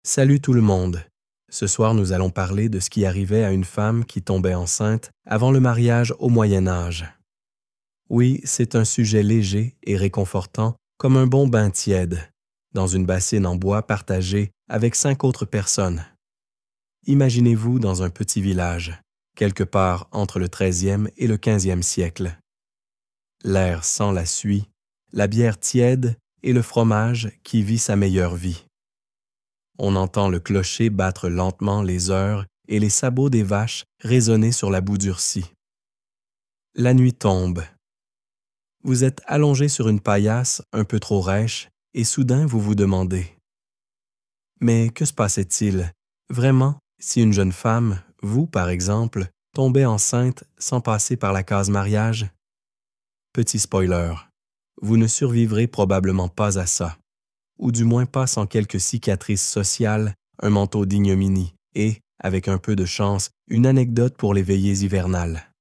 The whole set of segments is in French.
Salut tout le monde! Ce soir, nous allons parler de ce qui arrivait à une femme qui tombait enceinte avant le mariage au Moyen Âge. Oui, c'est un sujet léger et réconfortant, comme un bon bain tiède, dans une bassine en bois partagée avec 5 autres personnes. Imaginez-vous dans un petit village, quelque part entre le 13e et le 15e siècle. L'air sent la suie, la bière tiède et le fromage qui vit sa meilleure vie. On entend le clocher battre lentement les heures et les sabots des vaches résonner sur la boue durcie. La nuit tombe. Vous êtes allongé sur une paillasse un peu trop rêche et soudain vous vous demandez « Mais que se passait-il, vraiment, si une jeune femme, vous par exemple, tombait enceinte sans passer par la case mariage? » Petit spoiler, vous ne survivrez probablement pas à ça, ou du moins pas sans quelques cicatrices sociales, un manteau d'ignominie et, avec un peu de chance, une anecdote pour les veillées hivernales.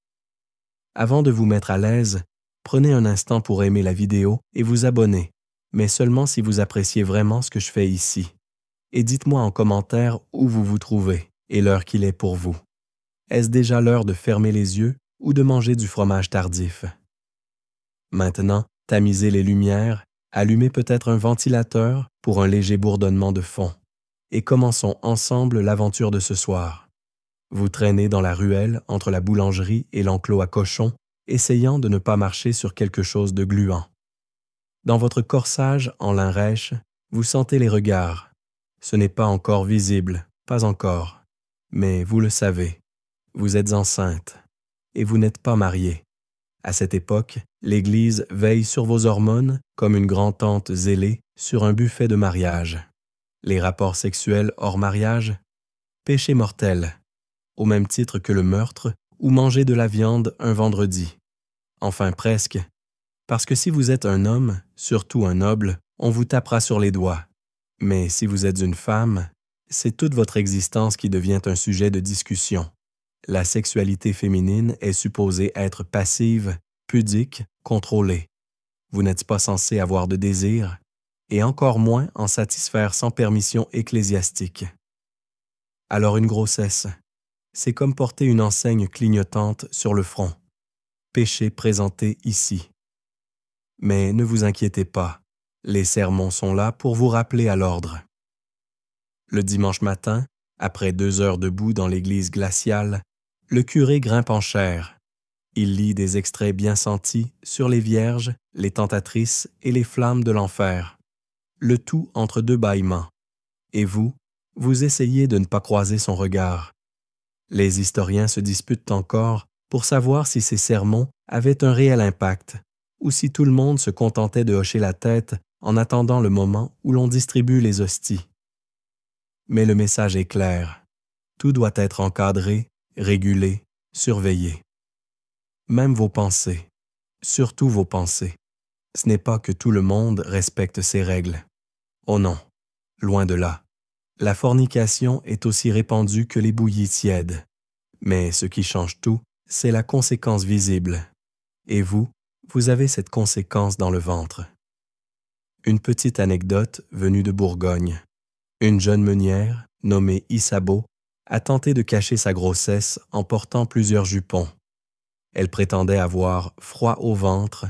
Avant de vous mettre à l'aise, prenez un instant pour aimer la vidéo et vous abonner, mais seulement si vous appréciez vraiment ce que je fais ici. Et dites-moi en commentaire où vous vous trouvez et l'heure qu'il est pour vous. Est-ce déjà l'heure de fermer les yeux ou de manger du fromage tardif? Maintenant, tamisez les lumières, allumez peut-être un ventilateur pour un léger bourdonnement de fond et commençons ensemble l'aventure de ce soir. Vous traînez dans la ruelle entre la boulangerie et l'enclos à cochons, essayant de ne pas marcher sur quelque chose de gluant. Dans votre corsage en lin rêche, vous sentez les regards. Ce n'est pas encore visible, pas encore. Mais vous le savez, vous êtes enceinte et vous n'êtes pas mariée. À cette époque, l'Église veille sur vos hormones comme une grand-tante zélée sur un buffet de mariage. Les rapports sexuels hors mariage, péché mortel, au même titre que le meurtre ou manger de la viande un vendredi. Enfin presque, parce que si vous êtes un homme, surtout un noble, on vous tapera sur les doigts. Mais si vous êtes une femme, c'est toute votre existence qui devient un sujet de discussion. La sexualité féminine est supposée être passive, pudique, contrôlée. Vous n'êtes pas censé avoir de désir, et encore moins en satisfaire sans permission ecclésiastique. Alors une grossesse, c'est comme porter une enseigne clignotante sur le front. Péché présenté ici. Mais ne vous inquiétez pas, les sermons sont là pour vous rappeler à l'ordre. Le dimanche matin, après 2 heures debout dans l'église glaciale, le curé grimpe en chaire. Il lit des extraits bien sentis sur les vierges, les tentatrices et les flammes de l'enfer. Le tout entre 2 bâillements. Et vous essayez de ne pas croiser son regard. Les historiens se disputent encore pour savoir si ces sermons avaient un réel impact ou si tout le monde se contentait de hocher la tête en attendant le moment où l'on distribue les hosties. Mais le message est clair. Tout doit être encadré, régulé, surveillé. Même vos pensées, surtout vos pensées. Ce n'est pas que tout le monde respecte ces règles. Oh non, loin de là. La fornication est aussi répandue que les bouillies tièdes. Mais ce qui change tout, c'est la conséquence visible. Et vous avez cette conséquence dans le ventre. Une petite anecdote venue de Bourgogne. Une jeune meunière, nommée Isabeau, a tenté de cacher sa grossesse en portant plusieurs jupons. Elle prétendait avoir froid au ventre.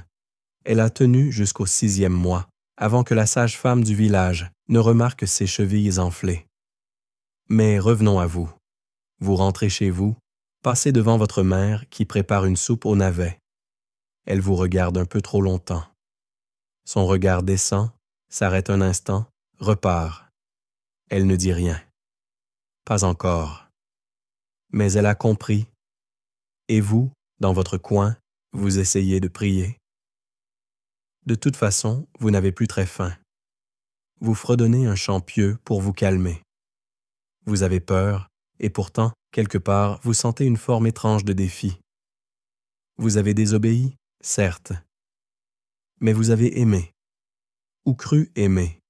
Elle a tenu jusqu'au 6e mois, avant que la sage-femme du village ne remarque ses chevilles enflées. Mais revenons à vous. Vous rentrez chez vous, passez devant votre mère qui prépare une soupe aux navets. Elle vous regarde un peu trop longtemps. Son regard descend, s'arrête un instant, repart. Elle ne dit rien. Pas encore. Mais elle a compris. Et vous, dans votre coin, vous essayez de prier. De toute façon, vous n'avez plus très faim. Vous fredonnez un chant pieux pour vous calmer. Vous avez peur, et pourtant, quelque part, vous sentez une forme étrange de défi. Vous avez désobéi, certes. Mais vous avez aimé. Ou cru aimer.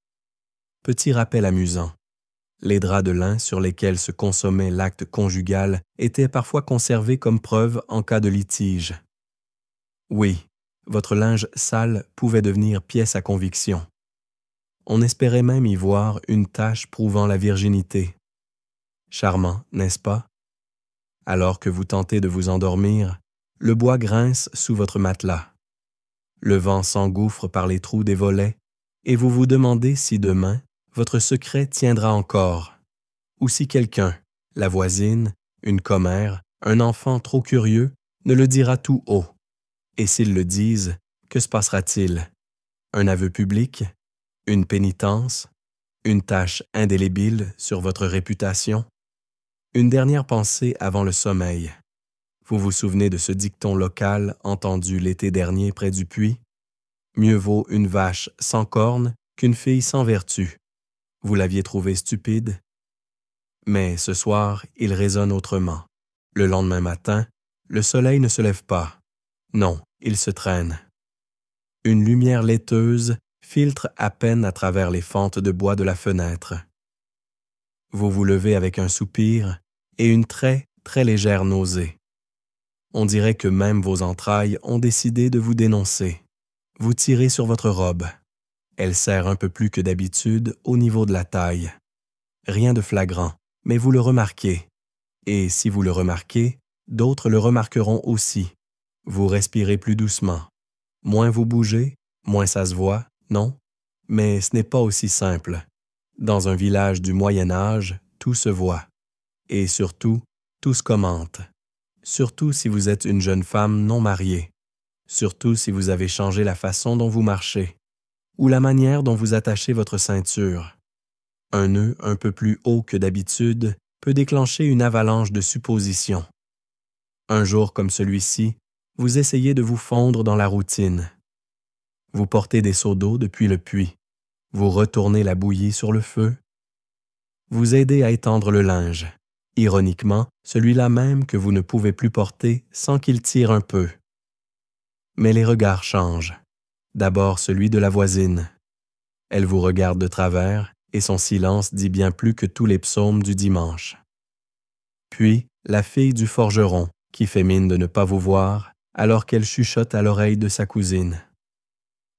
Petit rappel amusant. Les draps de lin sur lesquels se consommait l'acte conjugal étaient parfois conservés comme preuve en cas de litige. Oui, votre linge sale pouvait devenir pièce à conviction. On espérait même y voir une tache prouvant la virginité. Charmant, n'est-ce pas? Alors que vous tentez de vous endormir, le bois grince sous votre matelas. Le vent s'engouffre par les trous des volets et vous vous demandez si demain, votre secret tiendra encore, ou si quelqu'un, la voisine, une commère, un enfant trop curieux, ne le dira tout haut. Et s'ils le disent, que se passera-t-il? Un aveu public? Une pénitence? Une tache indélébile sur votre réputation? Une dernière pensée avant le sommeil. Vous vous souvenez de ce dicton local entendu l'été dernier près du puits? Mieux vaut une vache sans cornes qu'une fille sans vertu. Vous l'aviez trouvé stupide? Mais ce soir, il résonne autrement. Le lendemain matin, le soleil ne se lève pas. Non, il se traîne. Une lumière laiteuse filtre à peine à travers les fentes de bois de la fenêtre. Vous vous levez avec un soupir et une très, très légère nausée. On dirait que même vos entrailles ont décidé de vous dénoncer. Vous tirez sur votre robe. Elle serre un peu plus que d'habitude au niveau de la taille. Rien de flagrant, mais vous le remarquez. Et si vous le remarquez, d'autres le remarqueront aussi. Vous respirez plus doucement. Moins vous bougez, moins ça se voit, non? Mais ce n'est pas aussi simple. Dans un village du Moyen Âge, tout se voit. Et surtout, tout se commente. Surtout si vous êtes une jeune femme non mariée. Surtout si vous avez changé la façon dont vous marchez, ou la manière dont vous attachez votre ceinture. Un nœud un peu plus haut que d'habitude peut déclencher une avalanche de suppositions. Un jour comme celui-ci, vous essayez de vous fondre dans la routine. Vous portez des seaux d'eau depuis le puits. Vous retournez la bouillie sur le feu. Vous aidez à étendre le linge, ironiquement celui-là même que vous ne pouvez plus porter sans qu'il tire un peu. Mais les regards changent. D'abord celui de la voisine. Elle vous regarde de travers et son silence dit bien plus que tous les psaumes du dimanche. Puis, la fille du forgeron, qui fait mine de ne pas vous voir, alors qu'elle chuchote à l'oreille de sa cousine.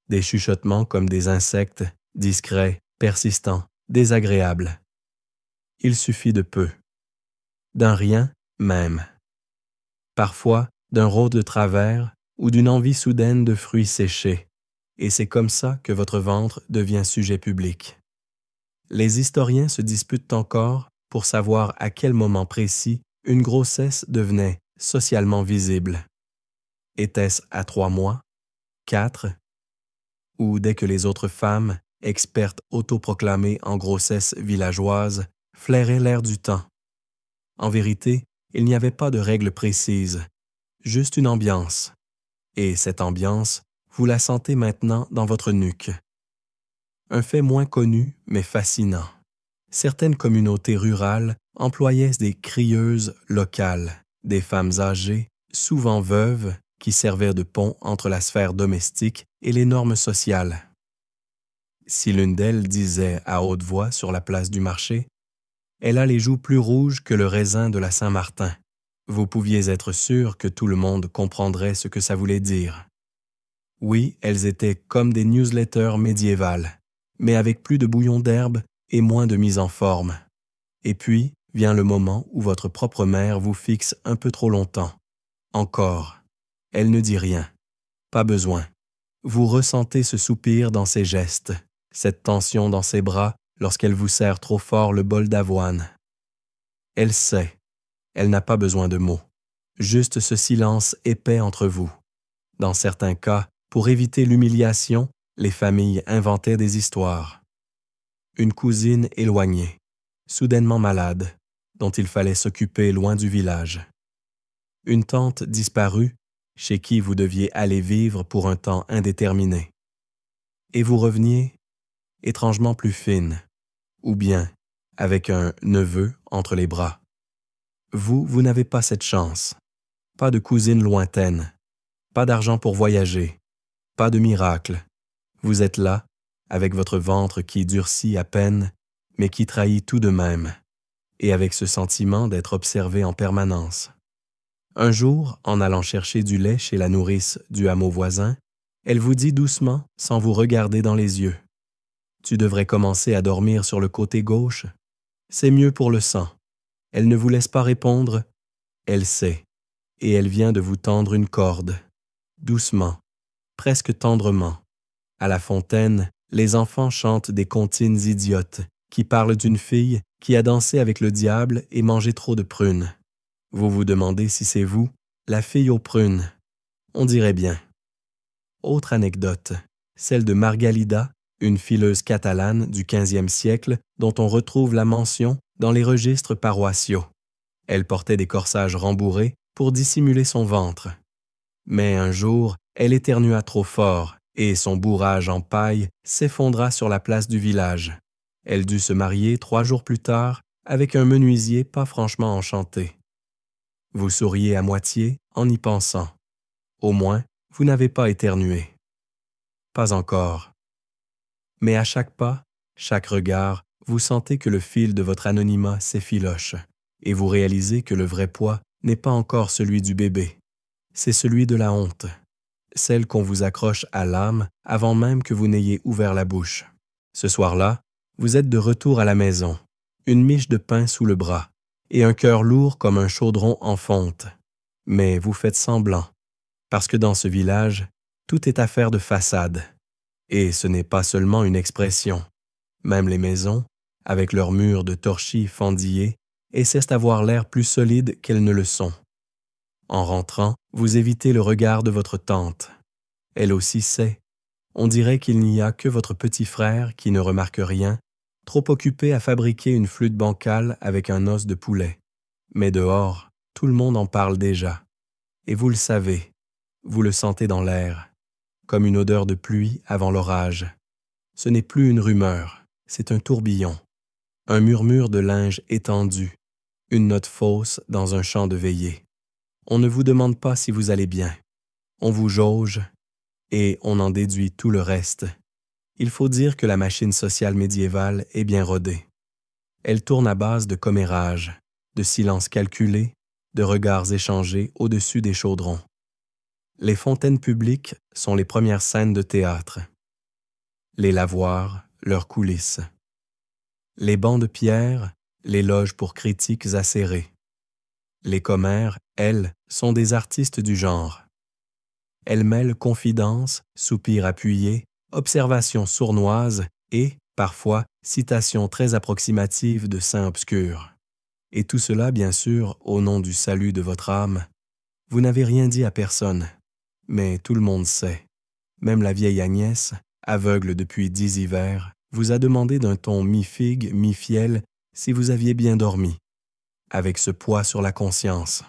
Des chuchotements comme des insectes, discrets, persistants, désagréables. Il suffit de peu. D'un rien, même. Parfois, d'un rôde de travers ou d'une envie soudaine de fruits séchés, et c'est comme ça que votre ventre devient sujet public. Les historiens se disputent encore pour savoir à quel moment précis une grossesse devenait socialement visible. Était-ce à 3 mois, 4, ou dès que les autres femmes, expertes autoproclamées en grossesse villageoise, flairaient l'air du temps? En vérité, il n'y avait pas de règle précise, juste une ambiance. Et cette ambiance, vous la sentez maintenant dans votre nuque. Un fait moins connu, mais fascinant. Certaines communautés rurales employaient des crieuses locales, des femmes âgées, souvent veuves, qui servaient de pont entre la sphère domestique et les normes sociales. Si l'une d'elles disait à haute voix sur la place du marché « Elle a les joues plus rouges que le raisin de la Saint-Martin », vous pouviez être sûr que tout le monde comprendrait ce que ça voulait dire. Oui, elles étaient comme des newsletters médiévales, mais avec plus de bouillon d'herbe et moins de mise en forme. Et puis, vient le moment où votre propre mère vous fixe un peu trop longtemps. Encore. Elle ne dit rien. Pas besoin. Vous ressentez ce soupir dans ses gestes, cette tension dans ses bras lorsqu'elle vous serre trop fort le bol d'avoine. Elle sait. Elle n'a pas besoin de mots. Juste ce silence épais entre vous. Dans certains cas, pour éviter l'humiliation, les familles inventaient des histoires. Une cousine éloignée, soudainement malade, dont il fallait s'occuper loin du village. Une tante disparue, chez qui vous deviez aller vivre pour un temps indéterminé. Et vous reveniez étrangement plus fine, ou bien avec un neveu entre les bras. Vous n'avez pas cette chance. Pas de cousine lointaine, pas d'argent pour voyager, pas de miracle. Vous êtes là, avec votre ventre qui durcit à peine, mais qui trahit tout de même, et avec ce sentiment d'être observé en permanence. Un jour, en allant chercher du lait chez la nourrice du hameau voisin, elle vous dit doucement, sans vous regarder dans les yeux, Tu devrais commencer à dormir sur le côté gauche. C'est mieux pour le sang. Elle ne vous laisse pas répondre. Elle sait, et elle vient de vous tendre une corde, doucement, presque tendrement. À la fontaine, les enfants chantent des comptines idiotes qui parlent d'une fille qui a dansé avec le diable et mangé trop de prunes. Vous vous demandez si c'est vous, la fille aux prunes. On dirait bien. Autre anecdote, celle de Margalida, une fileuse catalane du 15e siècle dont on retrouve la mention dans les registres paroissiaux. Elle portait des corsages rembourrés pour dissimuler son ventre. Mais un jour, elle éternua trop fort et son bourrage en paille s'effondra sur la place du village. Elle dut se marier 3 jours plus tard avec un menuisier pas franchement enchanté. Vous souriez à moitié en y pensant. Au moins, vous n'avez pas éternué. Pas encore. Mais à chaque pas, chaque regard, vous sentez que le fil de votre anonymat s'effiloche et vous réalisez que le vrai poids n'est pas encore celui du bébé. C'est celui de la honte, celle qu'on vous accroche à l'âme avant même que vous n'ayez ouvert la bouche. Ce soir-là, vous êtes de retour à la maison, une miche de pain sous le bras et un cœur lourd comme un chaudron en fonte. Mais vous faites semblant, parce que dans ce village, tout est affaire de façade. Et ce n'est pas seulement une expression. Même les maisons, avec leurs murs de torchis fendillés, essaient d'avoir l'air plus solides qu'elles ne le sont. En rentrant, vous évitez le regard de votre tante. Elle aussi sait. On dirait qu'il n'y a que votre petit frère qui ne remarque rien, trop occupé à fabriquer une flûte bancale avec un os de poulet. Mais dehors, tout le monde en parle déjà. Et vous le savez, vous le sentez dans l'air, comme une odeur de pluie avant l'orage. Ce n'est plus une rumeur, c'est un tourbillon, un murmure de linge étendu, une note fausse dans un chant de veillée. On ne vous demande pas si vous allez bien. On vous jauge et on en déduit tout le reste. Il faut dire que la machine sociale médiévale est bien rodée. Elle tourne à base de commérages, de silences calculés, de regards échangés au-dessus des chaudrons. Les fontaines publiques sont les premières scènes de théâtre. Les lavoirs, leurs coulisses. Les bancs de pierre, les loges pour critiques acérées. Les commères, elles, sont des artistes du genre. Elles mêlent confidences, soupirs appuyés, observations sournoises et, parfois, citations très approximatives de saints obscurs. Et tout cela, bien sûr, au nom du salut de votre âme. Vous n'avez rien dit à personne, mais tout le monde sait. Même la vieille Agnès, aveugle depuis 10 hivers, vous a demandé d'un ton mi-figue, mi-fiel si vous aviez bien dormi, avec ce poids sur la conscience.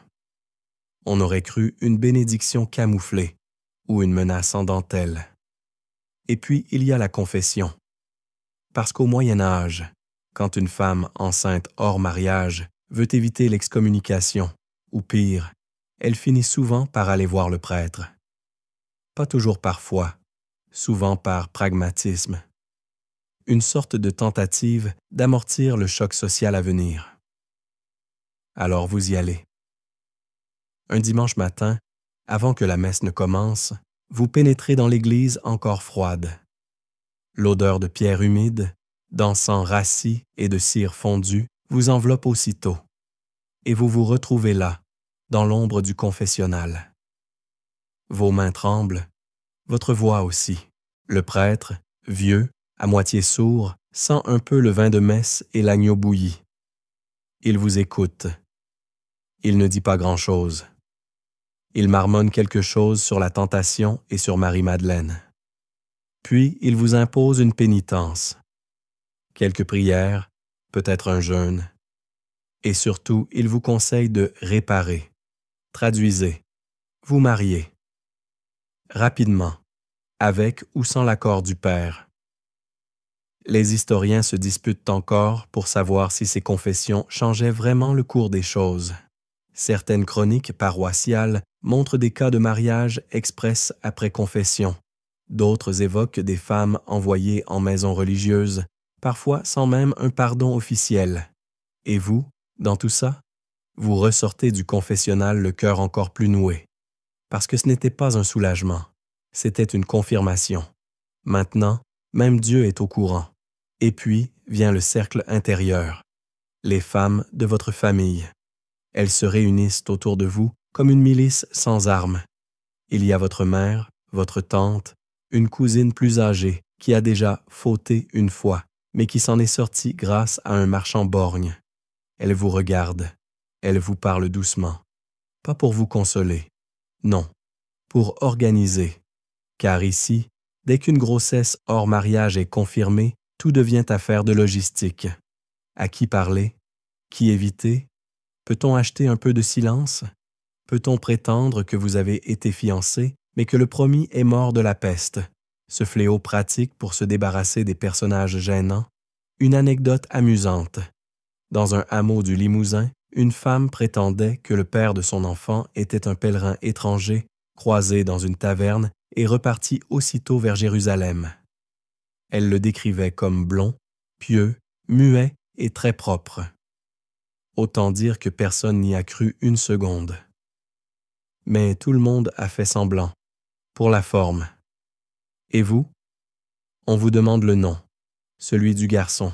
On aurait cru une bénédiction camouflée ou une menace en dentelle. Et puis, il y a la confession. Parce qu'au Moyen Âge, quand une femme enceinte hors mariage veut éviter l'excommunication, ou pire, elle finit souvent par aller voir le prêtre. Pas toujours par foi, souvent par pragmatisme. Une sorte de tentative d'amortir le choc social à venir. Alors vous y allez. Un dimanche matin, avant que la messe ne commence, vous pénétrez dans l'église encore froide. L'odeur de pierre humide, d'encens rassis et de cire fondue vous enveloppe aussitôt, et vous vous retrouvez là, dans l'ombre du confessionnal. Vos mains tremblent, votre voix aussi. Le prêtre, vieux, à moitié sourd, sent un peu le vin de messe et l'agneau bouilli. Il vous écoute. Il ne dit pas grand-chose. Il marmonne quelque chose sur la tentation et sur Marie-Madeleine. Puis il vous impose une pénitence. Quelques prières, peut-être un jeûne. Et surtout, il vous conseille de réparer. Traduisez. Vous mariez. Rapidement, avec ou sans l'accord du père. Les historiens se disputent encore pour savoir si ces confessions changeaient vraiment le cours des choses. Certaines chroniques paroissiales montrent des cas de mariage express après confession. D'autres évoquent des femmes envoyées en maison religieuse, parfois sans même un pardon officiel. Et vous, dans tout ça, vous ressortez du confessionnal le cœur encore plus noué. Parce que ce n'était pas un soulagement, c'était une confirmation. Maintenant, même Dieu est au courant. Et puis vient le cercle intérieur, les femmes de votre famille. Elles se réunissent autour de vous comme une milice sans armes. Il y a votre mère, votre tante, une cousine plus âgée qui a déjà fauté une fois, mais qui s'en est sortie grâce à un marchand borgne. Elle vous regarde, elle vous parle doucement, pas pour vous consoler, non, pour organiser, car ici, dès qu'une grossesse hors mariage est confirmée, tout devient affaire de logistique. À qui parler? Qui éviter? Peut-on acheter un peu de silence? Peut-on prétendre que vous avez été fiancé, mais que le promis est mort de la peste? Ce fléau pratique pour se débarrasser des personnages gênants? Une anecdote amusante. Dans un hameau du Limousin, une femme prétendait que le père de son enfant était un pèlerin étranger, croisé dans une taverne et reparti aussitôt vers Jérusalem. Elle le décrivait comme blond, pieux, muet et très propre. Autant dire que personne n'y a cru une seconde. Mais tout le monde a fait semblant, pour la forme. Et vous? On vous demande le nom, celui du garçon.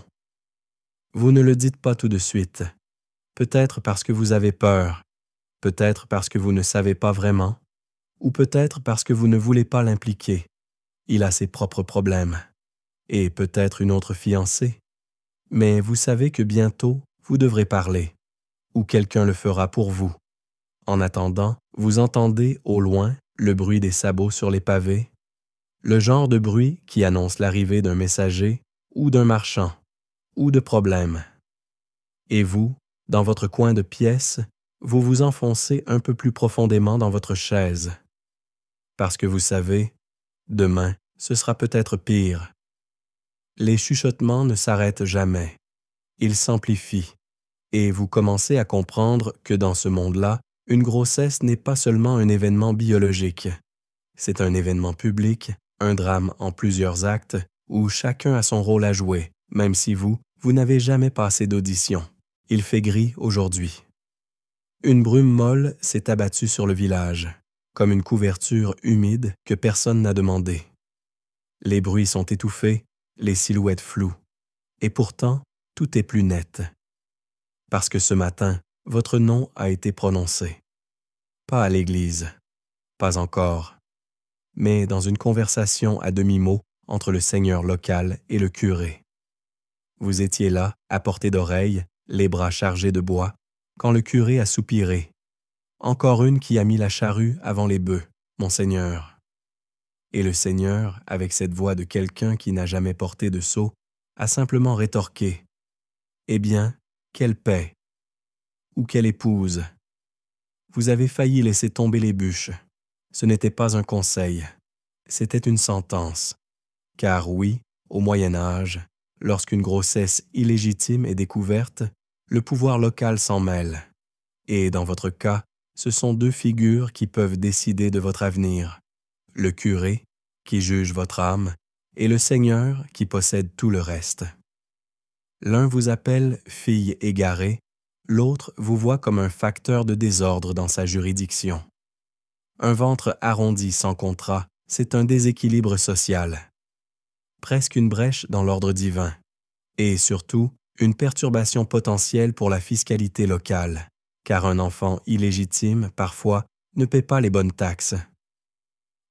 Vous ne le dites pas tout de suite, peut-être parce que vous avez peur, peut-être parce que vous ne savez pas vraiment, ou peut-être parce que vous ne voulez pas l'impliquer. Il a ses propres problèmes, et peut-être une autre fiancée. Mais vous savez que bientôt, vous devrez parler, ou quelqu'un le fera pour vous. En attendant, vous entendez au loin le bruit des sabots sur les pavés, le genre de bruit qui annonce l'arrivée d'un messager ou d'un marchand, ou de problèmes. Et vous, dans votre coin de pièce, vous vous enfoncez un peu plus profondément dans votre chaise. Parce que vous savez, demain, ce sera peut-être pire. Les chuchotements ne s'arrêtent jamais. Ils s'amplifient, et vous commencez à comprendre que dans ce monde-là, une grossesse n'est pas seulement un événement biologique. C'est un événement public, un drame en plusieurs actes, où chacun a son rôle à jouer, même si vous n'avez jamais passé d'audition. Il fait gris aujourd'hui. Une brume molle s'est abattue sur le village, comme une couverture humide que personne n'a demandé. Les bruits sont étouffés, les silhouettes floues, et pourtant, tout est plus net. Parce que ce matin, votre nom a été prononcé. Pas à l'église, pas encore, mais dans une conversation à demi-mot entre le seigneur local et le curé. Vous étiez là, à portée d'oreille, les bras chargés de bois, quand le curé a soupiré. Encore une qui a mis la charrue avant les bœufs, monseigneur. Et le Seigneur, avec cette voix de quelqu'un qui n'a jamais porté de sceau, a simplement rétorqué. Eh bien, quelle paix! Ou quelle épouse! Vous avez failli laisser tomber les bûches. Ce n'était pas un conseil, c'était une sentence. Car oui, au Moyen Âge, lorsqu'une grossesse illégitime est découverte, le pouvoir local s'en mêle. Et dans votre cas, ce sont deux figures qui peuvent décider de votre avenir. Le curé, qui juge votre âme, et le Seigneur qui possède tout le reste. L'un vous appelle fille égarée, l'autre vous voit comme un facteur de désordre dans sa juridiction. Un ventre arrondi sans contrat, c'est un déséquilibre social. Presque une brèche dans l'ordre divin. Et surtout, une perturbation potentielle pour la fiscalité locale, car un enfant illégitime, parfois, ne paie pas les bonnes taxes.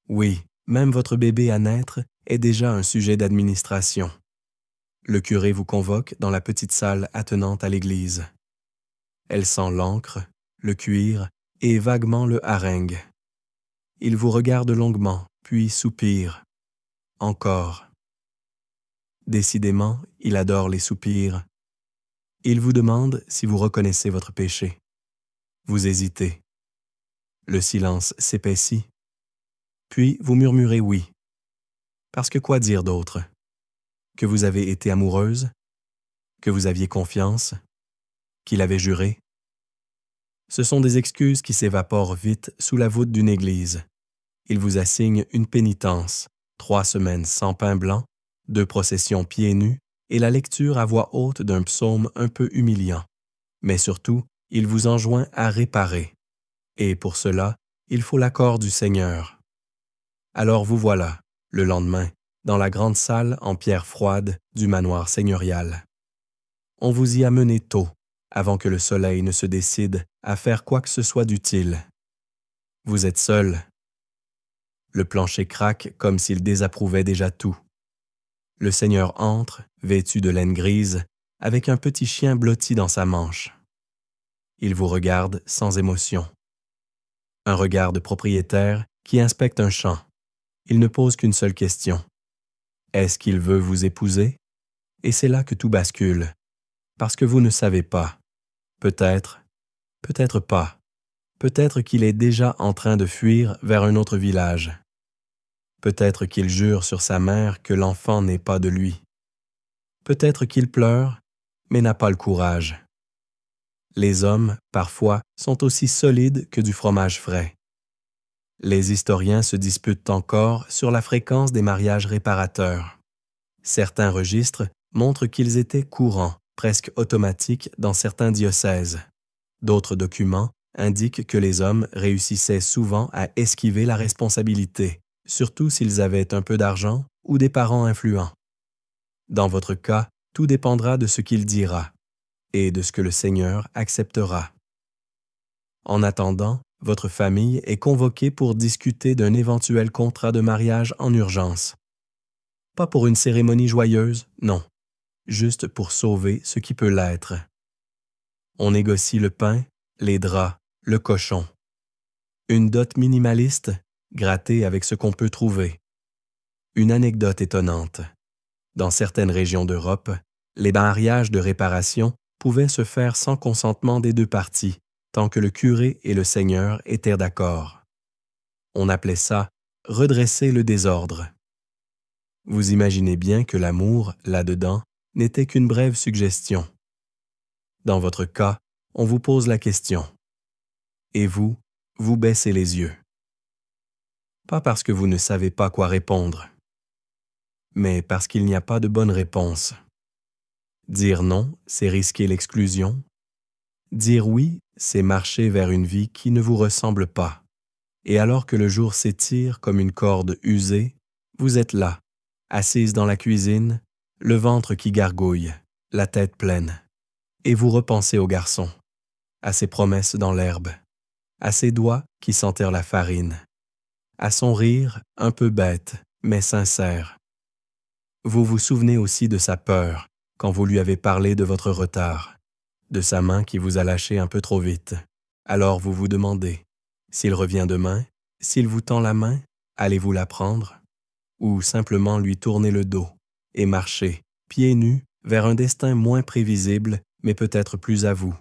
Oui, même votre bébé à naître est déjà un sujet d'administration. Le curé vous convoque dans la petite salle attenante à l'église. Elle sent l'encre, le cuir et vaguement le harengue. Il vous regarde longuement, puis soupire. Encore. Décidément, il adore les soupirs. Il vous demande si vous reconnaissez votre péché. Vous hésitez. Le silence s'épaissit. Puis vous murmurez oui. Parce que quoi dire d'autre? Que vous avez été amoureuse? Que vous aviez confiance? Qu'il avait juré? Ce sont des excuses qui s'évaporent vite sous la voûte d'une église. Il vous assigne une pénitence, 3 semaines sans pain blanc, 2 processions pieds nus et la lecture à voix haute d'un psaume un peu humiliant. Mais surtout, il vous enjoint à réparer. Et pour cela, il faut l'accord du Seigneur. Alors vous voilà, le lendemain, dans la grande salle en pierre froide du manoir seigneurial. On vous y a mené tôt, avant que le soleil ne se décide à faire quoi que ce soit d'utile. Vous êtes seul. Le plancher craque comme s'il désapprouvait déjà tout. Le seigneur entre, vêtu de laine grise, avec un petit chien blotti dans sa manche. Il vous regarde sans émotion. Un regard de propriétaire qui inspecte un champ. Il ne pose qu'une seule question. Est-ce qu'il veut vous épouser? Et c'est là que tout bascule, parce que vous ne savez pas. Peut-être, peut-être pas. Peut-être qu'il est déjà en train de fuir vers un autre village. Peut-être qu'il jure sur sa mère que l'enfant n'est pas de lui. Peut-être qu'il pleure, mais n'a pas le courage. Les hommes, parfois, sont aussi solides que du fromage frais. Les historiens se disputent encore sur la fréquence des mariages réparateurs. Certains registres montrent qu'ils étaient courants, presque automatiques dans certains diocèses. D'autres documents indiquent que les hommes réussissaient souvent à esquiver la responsabilité, surtout s'ils avaient un peu d'argent ou des parents influents. Dans votre cas, tout dépendra de ce qu'il dira et de ce que le Seigneur acceptera. En attendant, votre famille est convoquée pour discuter d'un éventuel contrat de mariage en urgence. Pas pour une cérémonie joyeuse, non, juste pour sauver ce qui peut l'être. On négocie le pain, les draps, le cochon. Une dot minimaliste, grattée avec ce qu'on peut trouver. Une anecdote étonnante. Dans certaines régions d'Europe, les mariages de réparation pouvaient se faire sans consentement des deux parties, tant que le curé et le seigneur étaient d'accord. On appelait ça « redresser le désordre ». Vous imaginez bien que l'amour, là-dedans, n'était qu'une brève suggestion. Dans votre cas, on vous pose la question. Et vous, vous baissez les yeux. Pas parce que vous ne savez pas quoi répondre, mais parce qu'il n'y a pas de bonne réponse. Dire non, c'est risquer l'exclusion. Dire oui, c'est marcher vers une vie qui ne vous ressemble pas. Et alors que le jour s'étire comme une corde usée, vous êtes là, assise dans la cuisine, le ventre qui gargouille, la tête pleine. Et vous repensez au garçon, à ses promesses dans l'herbe, à ses doigts qui sentirent la farine, à son rire un peu bête, mais sincère. Vous vous souvenez aussi de sa peur quand vous lui avez parlé de votre retard, de sa main qui vous a lâché un peu trop vite. Alors vous vous demandez, s'il revient demain, s'il vous tend la main, allez-vous la prendre? Ou simplement lui tourner le dos et marcher, pieds nus, vers un destin moins prévisible, mais peut-être plus à vous.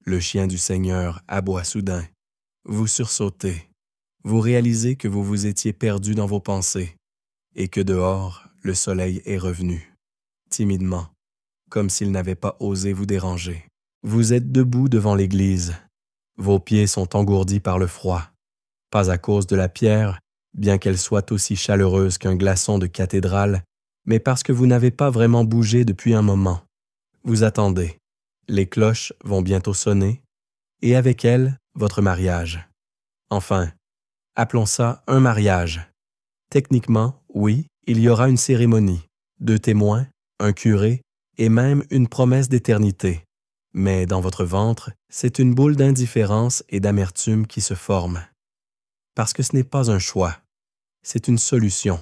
Le chien du Seigneur aboie soudain. Vous sursautez. Vous réalisez que vous vous étiez perdu dans vos pensées et que dehors, le soleil est revenu, timidement, comme s'il n'avait pas osé vous déranger. Vous êtes debout devant l'église. Vos pieds sont engourdis par le froid. Pas à cause de la pierre, bien qu'elle soit aussi chaleureuse qu'un glaçon de cathédrale, mais parce que vous n'avez pas vraiment bougé depuis un moment. Vous attendez. Les cloches vont bientôt sonner, et avec elles, votre mariage. Enfin, appelons ça un mariage. Techniquement, oui, il y aura une cérémonie, 2 témoins, un curé et même une promesse d'éternité. Mais dans votre ventre, c'est une boule d'indifférence et d'amertume qui se forme. Parce que ce n'est pas un choix, c'est une solution.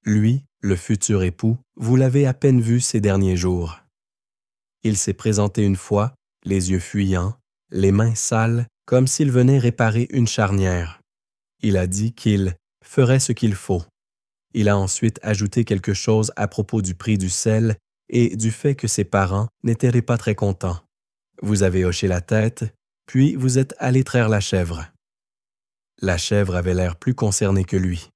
Lui, le futur époux, vous l'avez à peine vu ces derniers jours. Il s'est présenté une fois, les yeux fuyants, les mains sales, comme s'il venait réparer une charnière. Il a dit qu'il ferait ce qu'il faut. Il a ensuite ajouté quelque chose à propos du prix du sel et du fait que ses parents n'étaient pas très contents. Vous avez hoché la tête, puis vous êtes allé traire la chèvre. La chèvre avait l'air plus concernée que lui.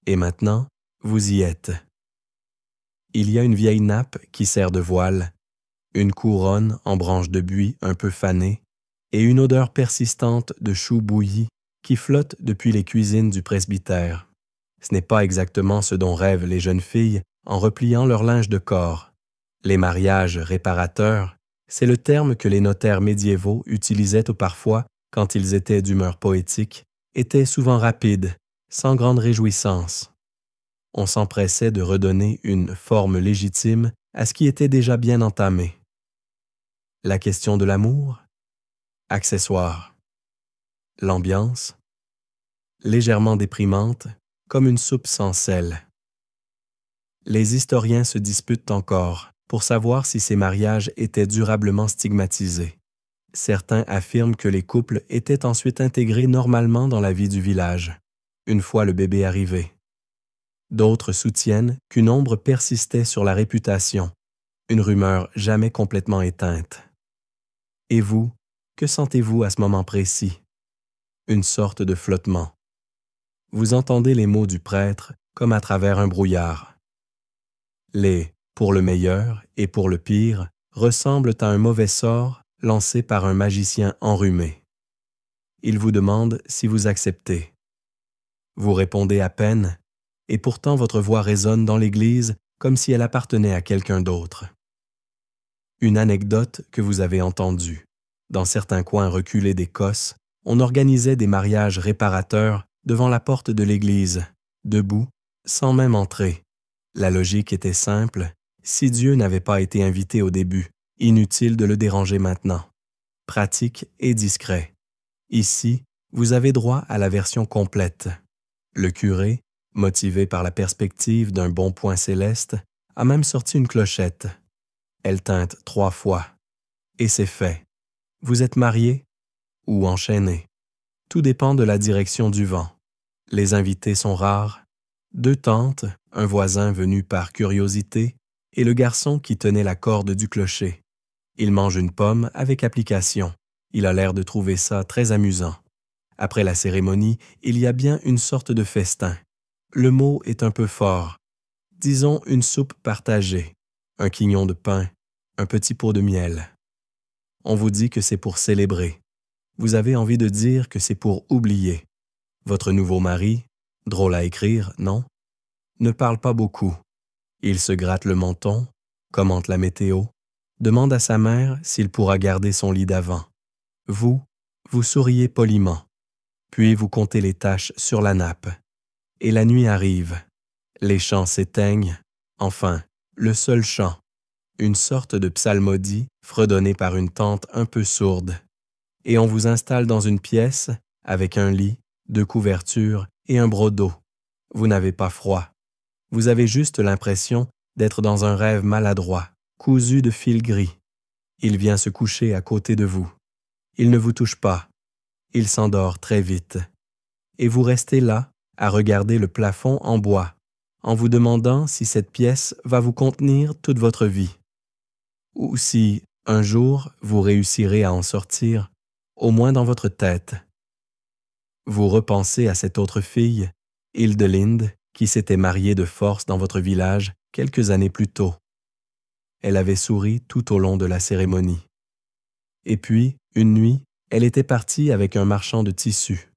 Et maintenant, vous y êtes. Il y a une vieille nappe qui sert de voile, une couronne en branches de buis un peu fanées et une odeur persistante de choux bouillis qui flotte depuis les cuisines du presbytère. Ce n'est pas exactement ce dont rêvent les jeunes filles en repliant leur linge de corps. Les mariages réparateurs, c'est le terme que les notaires médiévaux utilisaient parfois quand ils étaient d'humeur poétique, étaient souvent rapides, sans grande réjouissance. On s'empressait de redonner une forme légitime à ce qui était déjà bien entamé. La question de l'amour? Accessoire. L'ambiance? Légèrement déprimante, comme une soupe sans sel. Les historiens se disputent encore pour savoir si ces mariages étaient durablement stigmatisés. Certains affirment que les couples étaient ensuite intégrés normalement dans la vie du village, une fois le bébé arrivé. D'autres soutiennent qu'une ombre persistait sur la réputation, une rumeur jamais complètement éteinte. Et vous, que sentez-vous à ce moment précis? Une sorte de flottement. Vous entendez les mots du prêtre comme à travers un brouillard. Les « pour le meilleur » et « pour le pire » ressemblent à un mauvais sort lancé par un magicien enrhumé. Il vous demande si vous acceptez. Vous répondez à peine, et pourtant votre voix résonne dans l'église comme si elle appartenait à quelqu'un d'autre. Une anecdote que vous avez entendue. Dans certains coins reculés d'Écosse, on organisait des mariages réparateurs devant la porte de l'église, debout, sans même entrer. La logique était simple, si Dieu n'avait pas été invité au début, inutile de le déranger maintenant. Pratique et discret. Ici, vous avez droit à la version complète. Le curé, motivé par la perspective d'un bon point céleste, a même sorti une clochette. Elle tinte 3 fois. Et c'est fait. Vous êtes marié ou enchaîné. Tout dépend de la direction du vent. Les invités sont rares. 2 tantes, un voisin venu par curiosité et le garçon qui tenait la corde du clocher. Il mange une pomme avec application. Il a l'air de trouver ça très amusant. Après la cérémonie, il y a bien une sorte de festin. Le mot est un peu fort. Disons une soupe partagée, un quignon de pain, un petit pot de miel. On vous dit que c'est pour célébrer. Vous avez envie de dire que c'est pour oublier. Votre nouveau mari, drôle à écrire, non? Ne parle pas beaucoup. Il se gratte le menton, commente la météo, demande à sa mère s'il pourra garder son lit d'avant. Vous souriez poliment, puis vous comptez les taches sur la nappe. Et la nuit arrive. Les chants s'éteignent, enfin, le seul chant, une sorte de psalmodie fredonnée par une tante un peu sourde. Et on vous installe dans une pièce avec un lit, 2 couvertures et un brodeau. Vous n'avez pas froid. Vous avez juste l'impression d'être dans un rêve maladroit, cousu de fil gris. Il vient se coucher à côté de vous. Il ne vous touche pas. Il s'endort très vite. Et vous restez là, à regarder le plafond en bois, en vous demandant si cette pièce va vous contenir toute votre vie. Ou si, un jour, vous réussirez à en sortir, au moins dans votre tête. Vous repensez à cette autre fille, Hildelinde, qui s'était mariée de force dans votre village quelques années plus tôt. Elle avait souri tout au long de la cérémonie. Et puis, une nuit, elle était partie avec un marchand de tissus.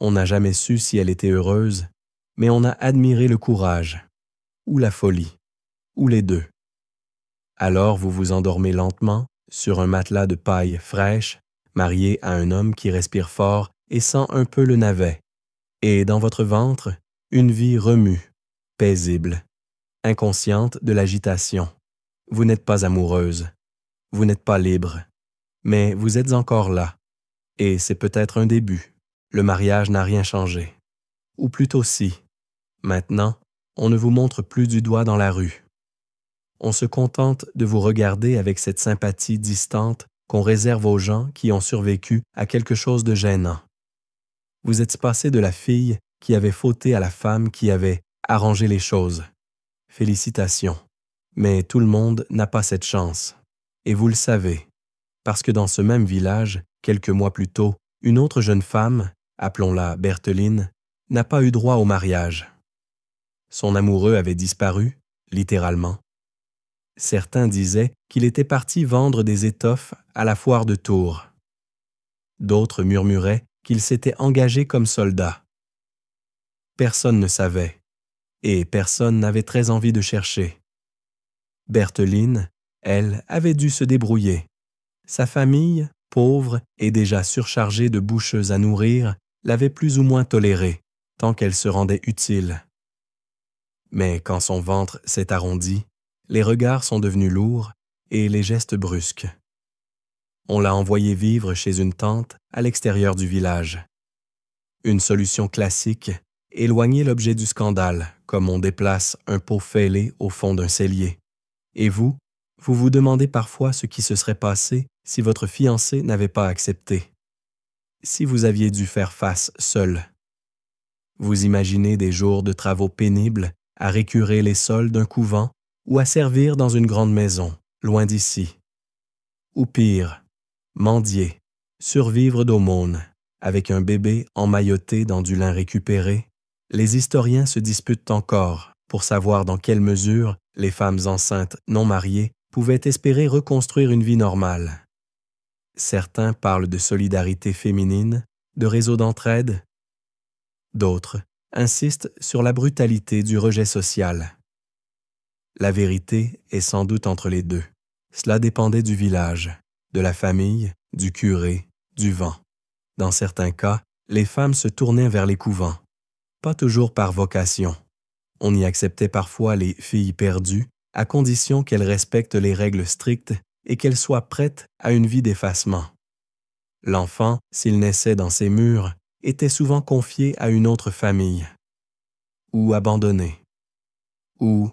On n'a jamais su si elle était heureuse, mais on a admiré le courage, ou la folie, ou les deux. Alors vous vous endormez lentement, sur un matelas de paille fraîche, marié à un homme qui respire fort et sent un peu le navet. Et dans votre ventre, une vie remue, paisible, inconsciente de l'agitation. Vous n'êtes pas amoureuse, vous n'êtes pas libre, mais vous êtes encore là. Et c'est peut-être un début. Le mariage n'a rien changé. Ou plutôt si. Maintenant, on ne vous montre plus du doigt dans la rue. On se contente de vous regarder avec cette sympathie distante qu'on réserve aux gens qui ont survécu à quelque chose de gênant. Vous êtes passé de la fille qui avait fauté à la femme qui avait arrangé les choses. Félicitations. Mais tout le monde n'a pas cette chance. Et vous le savez, parce que dans ce même village, quelques mois plus tôt, une autre jeune femme, appelons-la Bertheline, n'a pas eu droit au mariage. Son amoureux avait disparu, littéralement. Certains disaient qu'il était parti vendre des étoffes à la foire de Tours. D'autres murmuraient qu'il s'était engagé comme soldat. Personne ne savait, et personne n'avait très envie de chercher. Bertheline, elle, avait dû se débrouiller. Sa famille, pauvre et déjà surchargée de bouches à nourrir, l'avait plus ou moins tolérée, tant qu'elle se rendait utile. Mais quand son ventre s'est arrondi, les regards sont devenus lourds et les gestes brusques. On l'a envoyé vivre chez une tante à l'extérieur du village. Une solution classique, éloigner l'objet du scandale, comme on déplace un pot fêlé au fond d'un cellier. Et vous vous demandez parfois ce qui se serait passé si votre fiancé n'avait pas accepté. Si vous aviez dû faire face seul. Vous imaginez des jours de travaux pénibles à récurer les sols d'un couvent ou à servir dans une grande maison, loin d'ici. Ou pire, mendier, survivre d'aumône, avec un bébé emmailloté dans du lin récupéré. Les historiens se disputent encore pour savoir dans quelle mesure les femmes enceintes non mariées pouvaient espérer reconstruire une vie normale. Certains parlent de solidarité féminine, de réseau d'entraide. D'autres insistent sur la brutalité du rejet social. La vérité est sans doute entre les deux. Cela dépendait du village, de la famille, du curé, du vent. Dans certains cas, les femmes se tournaient vers les couvents, pas toujours par vocation. On y acceptait parfois les filles perdues, à condition qu'elles respectent les règles strictes et qu'elles soient prêtes à une vie d'effacement. L'enfant, s'il naissait dans ces murs, était souvent confié à une autre famille, ou abandonné, ou,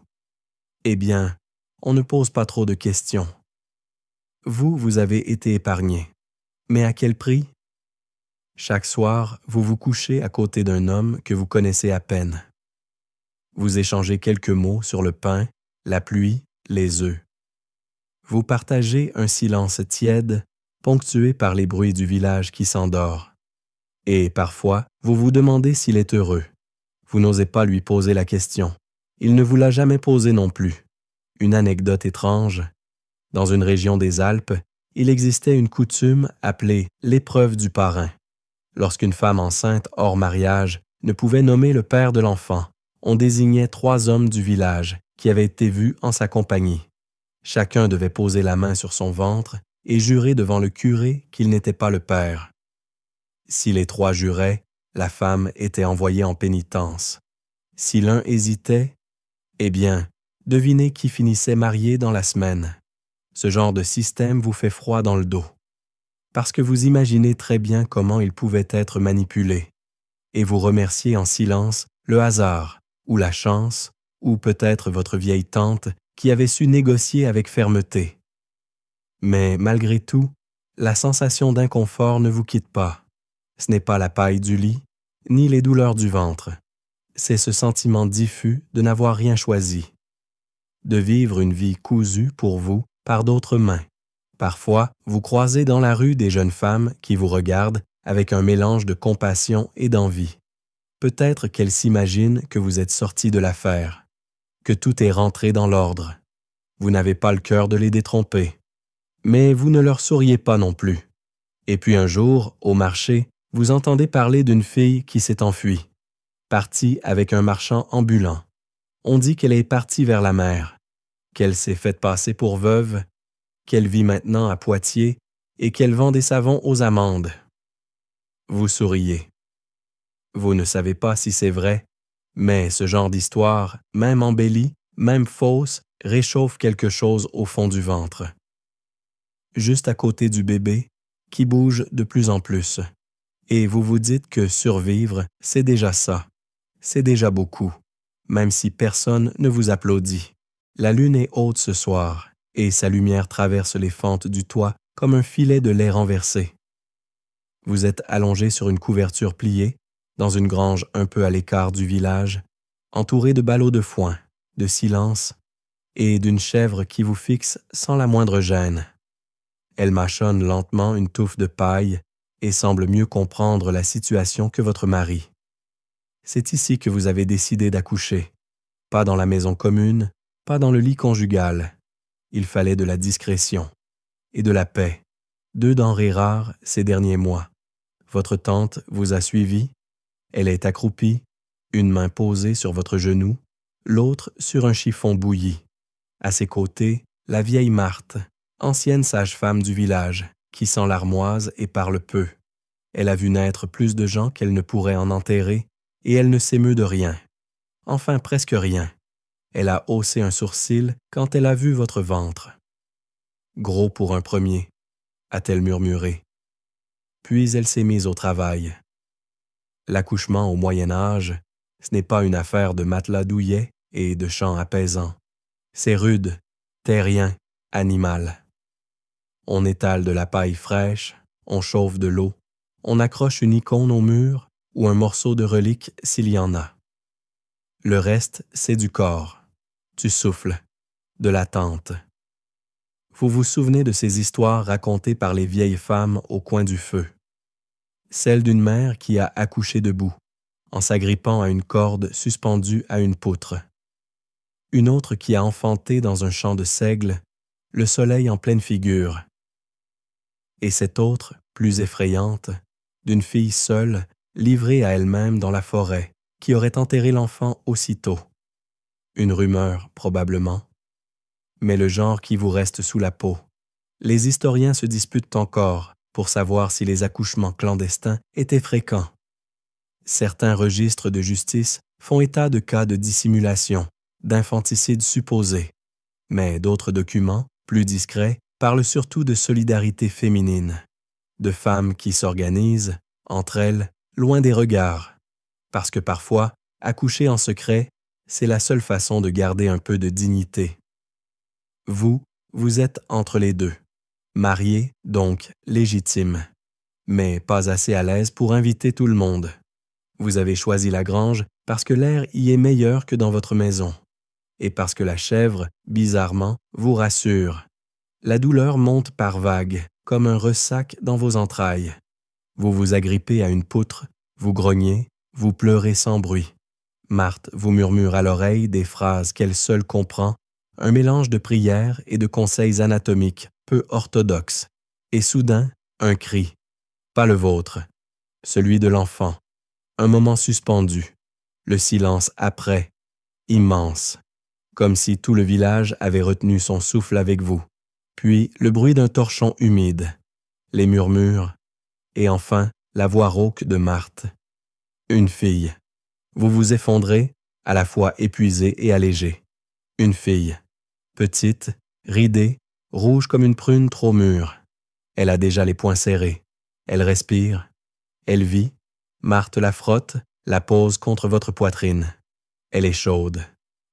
eh bien, on ne pose pas trop de questions. Vous avez été épargné, mais à quel prix? Chaque soir, vous vous couchez à côté d'un homme que vous connaissez à peine. Vous échangez quelques mots sur le pain, la pluie, les œufs. Vous partagez un silence tiède, ponctué par les bruits du village qui s'endort. Et parfois, vous vous demandez s'il est heureux. Vous n'osez pas lui poser la question. Il ne vous l'a jamais posée non plus. Une anecdote étrange. Dans une région des Alpes, il existait une coutume appelée l'épreuve du parrain. Lorsqu'une femme enceinte hors mariage ne pouvait nommer le père de l'enfant, on désignait 3 hommes du village qui avaient été vus en sa compagnie. Chacun devait poser la main sur son ventre et jurer devant le curé qu'il n'était pas le père. Si les 3 juraient, la femme était envoyée en pénitence. Si l'un hésitait, eh bien, devinez qui finissait marié dans la semaine. Ce genre de système vous fait froid dans le dos, parce que vous imaginez très bien comment il pouvait être manipulé, et vous remerciez en silence le hasard, ou la chance, ou peut-être votre vieille tante qui avait su négocier avec fermeté. Mais malgré tout, la sensation d'inconfort ne vous quitte pas. Ce n'est pas la paille du lit, ni les douleurs du ventre. C'est ce sentiment diffus de n'avoir rien choisi, de vivre une vie cousue pour vous par d'autres mains. Parfois, vous croisez dans la rue des jeunes femmes qui vous regardent avec un mélange de compassion et d'envie. Peut-être qu'elles s'imaginent que vous êtes sorti de l'affaire, que tout est rentré dans l'ordre. Vous n'avez pas le cœur de les détromper. Mais vous ne leur souriez pas non plus. Et puis un jour, au marché, vous entendez parler d'une fille qui s'est enfuie, partie avec un marchand ambulant. On dit qu'elle est partie vers la mer, qu'elle s'est faite passer pour veuve, qu'elle vit maintenant à Poitiers et qu'elle vend des savons aux amandes. Vous souriez. Vous ne savez pas si c'est vrai, mais ce genre d'histoire, même embellie, même fausse, réchauffe quelque chose au fond du ventre. Juste à côté du bébé, qui bouge de plus en plus. Et vous vous dites que survivre, c'est déjà ça. C'est déjà beaucoup, même si personne ne vous applaudit. La lune est haute ce soir, et sa lumière traverse les fentes du toit comme un filet de lait renversé. Vous êtes allongé sur une couverture pliée, dans une grange un peu à l'écart du village, entouré de ballots de foin, de silence, et d'une chèvre qui vous fixe sans la moindre gêne. Elle mâchonne lentement une touffe de paille et semble mieux comprendre la situation que votre mari. C'est ici que vous avez décidé d'accoucher, pas dans la maison commune, pas dans le lit conjugal. Il fallait de la discrétion et de la paix, 2 denrées rares ces derniers mois. Votre tante vous a suivi, elle est accroupie, une main posée sur votre genou, l'autre sur un chiffon bouilli. À ses côtés, la vieille Marthe, ancienne sage-femme du village, qui sent l'armoise et parle peu. Elle a vu naître plus de gens qu'elle ne pourrait en enterrer, et elle ne s'émeut de rien. Enfin, presque rien. Elle a haussé un sourcil quand elle a vu votre ventre. Gros pour un premier, a-t-elle murmuré. Puis elle s'est mise au travail. L'accouchement au Moyen Âge, ce n'est pas une affaire de matelas douillets et de chants apaisants. C'est rude, terrien, animal. On étale de la paille fraîche, on chauffe de l'eau, on accroche une icône au mur ou un morceau de relique s'il y en a. Le reste, c'est du corps. Tu souffles, de l'attente. Vous vous souvenez de ces histoires racontées par les vieilles femmes au coin du feu. Celle d'une mère qui a accouché debout, en s'agrippant à une corde suspendue à une poutre. Une autre qui a enfanté dans un champ de seigle, le soleil en pleine figure. Et cette autre, plus effrayante, d'une fille seule, livrée à elle-même dans la forêt, qui aurait enterré l'enfant aussitôt. Une rumeur, probablement, mais le genre qui vous reste sous la peau. Les historiens se disputent encore pour savoir si les accouchements clandestins étaient fréquents. Certains registres de justice font état de cas de dissimulation, d'infanticide supposé, mais d'autres documents, plus discrets, parlent surtout de solidarité féminine, de femmes qui s'organisent, entre elles, loin des regards, parce que parfois, accoucher en secret, c'est la seule façon de garder un peu de dignité. Vous êtes entre les deux, marié, donc légitime, mais pas assez à l'aise pour inviter tout le monde. Vous avez choisi la grange parce que l'air y est meilleur que dans votre maison, et parce que la chèvre, bizarrement, vous rassure. La douleur monte par vagues, comme un ressac dans vos entrailles. Vous vous agrippez à une poutre, vous grognez, vous pleurez sans bruit. Marthe vous murmure à l'oreille des phrases qu'elle seule comprend, un mélange de prières et de conseils anatomiques peu orthodoxes, et soudain, un cri. Pas le vôtre, celui de l'enfant. Un moment suspendu, le silence après, immense, comme si tout le village avait retenu son souffle avec vous. Puis le bruit d'un torchon humide, les murmures, et enfin la voix rauque de Marthe. Une fille. Vous vous effondrez, à la fois épuisé et allégé. Une fille. Petite, ridée, rouge comme une prune trop mûre. Elle a déjà les poings serrés. Elle respire. Elle vit. Marthe la frotte, la pose contre votre poitrine. Elle est chaude,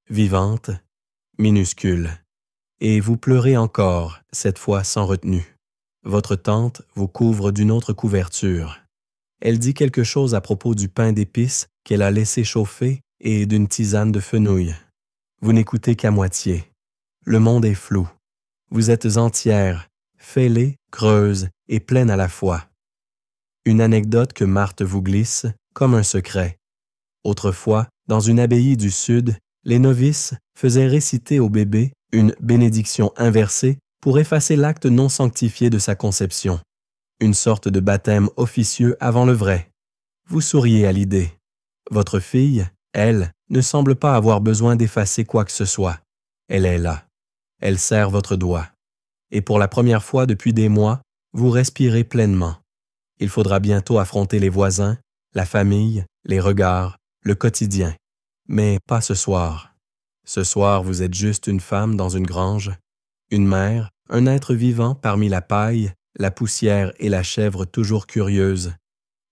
vivante, minuscule. Et vous pleurez encore, cette fois sans retenue. Votre tante vous couvre d'une autre couverture. Elle dit quelque chose à propos du pain d'épices qu'elle a laissé chauffer et d'une tisane de fenouil. Vous n'écoutez qu'à moitié. Le monde est flou. Vous êtes entière, fêlée, creuse et pleine à la fois. Une anecdote que Marthe vous glisse, comme un secret. Autrefois, dans une abbaye du Sud, les novices faisaient réciter au bébé une bénédiction inversée pour effacer l'acte non sanctifié de sa conception. Une sorte de baptême officieux avant le vrai. Vous souriez à l'idée. Votre fille, elle, ne semble pas avoir besoin d'effacer quoi que ce soit. Elle est là. Elle serre votre doigt. Et pour la première fois depuis des mois, vous respirez pleinement. Il faudra bientôt affronter les voisins, la famille, les regards, le quotidien. Mais pas ce soir. Ce soir, vous êtes juste une femme dans une grange, une mère, un être vivant parmi la paille, la poussière et la chèvre toujours curieuse.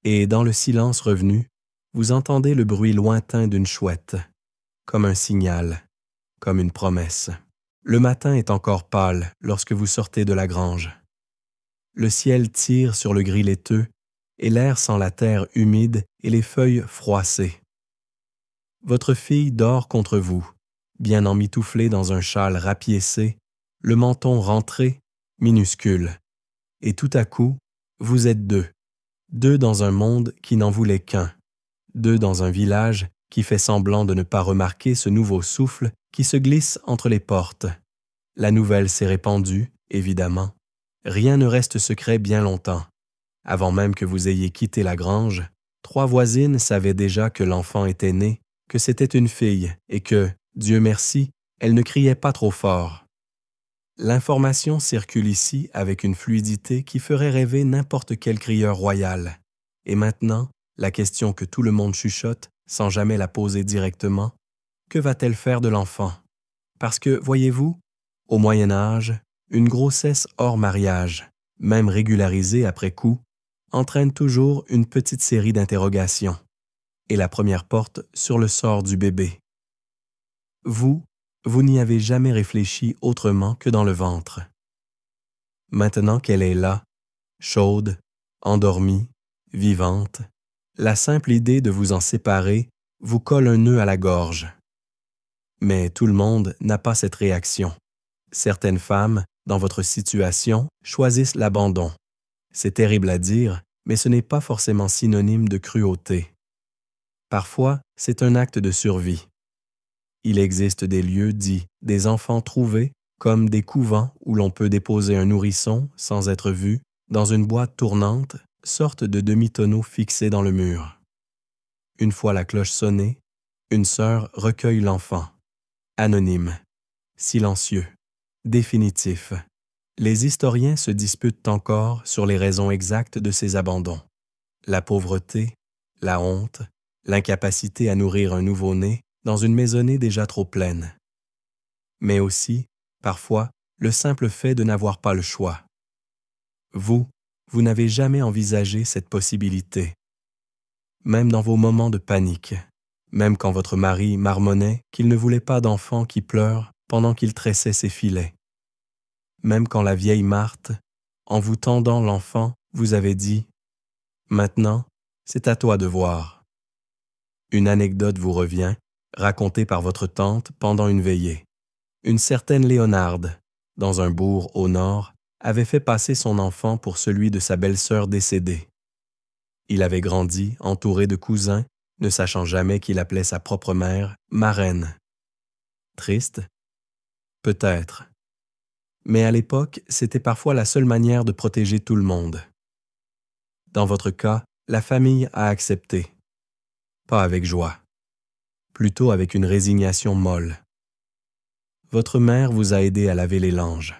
Et dans le silence revenu, vous entendez le bruit lointain d'une chouette, comme un signal, comme une promesse. Le matin est encore pâle lorsque vous sortez de la grange. Le ciel tire sur le gris laiteux et l'air sent la terre humide et les feuilles froissées. Votre fille dort contre vous, bien emmitouflée dans un châle rapiécé, le menton rentré, minuscule. Et tout à coup, vous êtes deux. Deux dans un monde qui n'en voulait qu'un. Deux dans un village qui fait semblant de ne pas remarquer ce nouveau souffle qui se glisse entre les portes. La nouvelle s'est répandue, évidemment. Rien ne reste secret bien longtemps. Avant même que vous ayez quitté la grange, 3 voisines savaient déjà que l'enfant était né, que c'était une fille et que, Dieu merci, elle ne criait pas trop fort. L'information circule ici avec une fluidité qui ferait rêver n'importe quel crieur royal. Et maintenant, la question que tout le monde chuchote, sans jamais la poser directement, Que va-t-elle faire de l'enfant? Parce que, voyez-vous, au Moyen Âge, une grossesse hors mariage, même régularisée après coup, entraîne toujours une petite série d'interrogations, et la première porte sur le sort du bébé. Vous n'y avez jamais réfléchi autrement que dans le ventre. Maintenant qu'elle est là, chaude, endormie, vivante, la simple idée de vous en séparer vous colle un nœud à la gorge. Mais tout le monde n'a pas cette réaction. Certaines femmes, dans votre situation, choisissent l'abandon. C'est terrible à dire, mais ce n'est pas forcément synonyme de cruauté. Parfois, c'est un acte de survie. Il existe des lieux dits des enfants trouvés, comme des couvents où l'on peut déposer un nourrisson sans être vu, dans une boîte tournante, sorte de demi-tonneau fixé dans le mur. Une fois la cloche sonnée, une sœur recueille l'enfant. Anonyme, silencieux, définitif. Les historiens se disputent encore sur les raisons exactes de ces abandons. La pauvreté, la honte, l'incapacité à nourrir un nouveau-né dans une maisonnée déjà trop pleine. Mais aussi, parfois, le simple fait de n'avoir pas le choix. Vous n'avez jamais envisagé cette possibilité. Même dans vos moments de panique, même quand votre mari marmonnait qu'il ne voulait pas d'enfant qui pleure pendant qu'il tressait ses filets. Même quand la vieille Marthe, en vous tendant l'enfant, vous avait dit « Maintenant, c'est à toi de voir ». Une anecdote vous revient, racontée par votre tante pendant une veillée. Une certaine Léonarde, dans un bourg au nord, avait fait passer son enfant pour celui de sa belle-sœur décédée. Il avait grandi entouré de cousins, ne sachant jamais qu'il appelait sa propre mère marraine. Triste? Peut-être. Mais à l'époque, c'était parfois la seule manière de protéger tout le monde. Dans votre cas, la famille a accepté. Pas avec joie. Plutôt avec une résignation molle. Votre mère vous a aidé à laver les langes.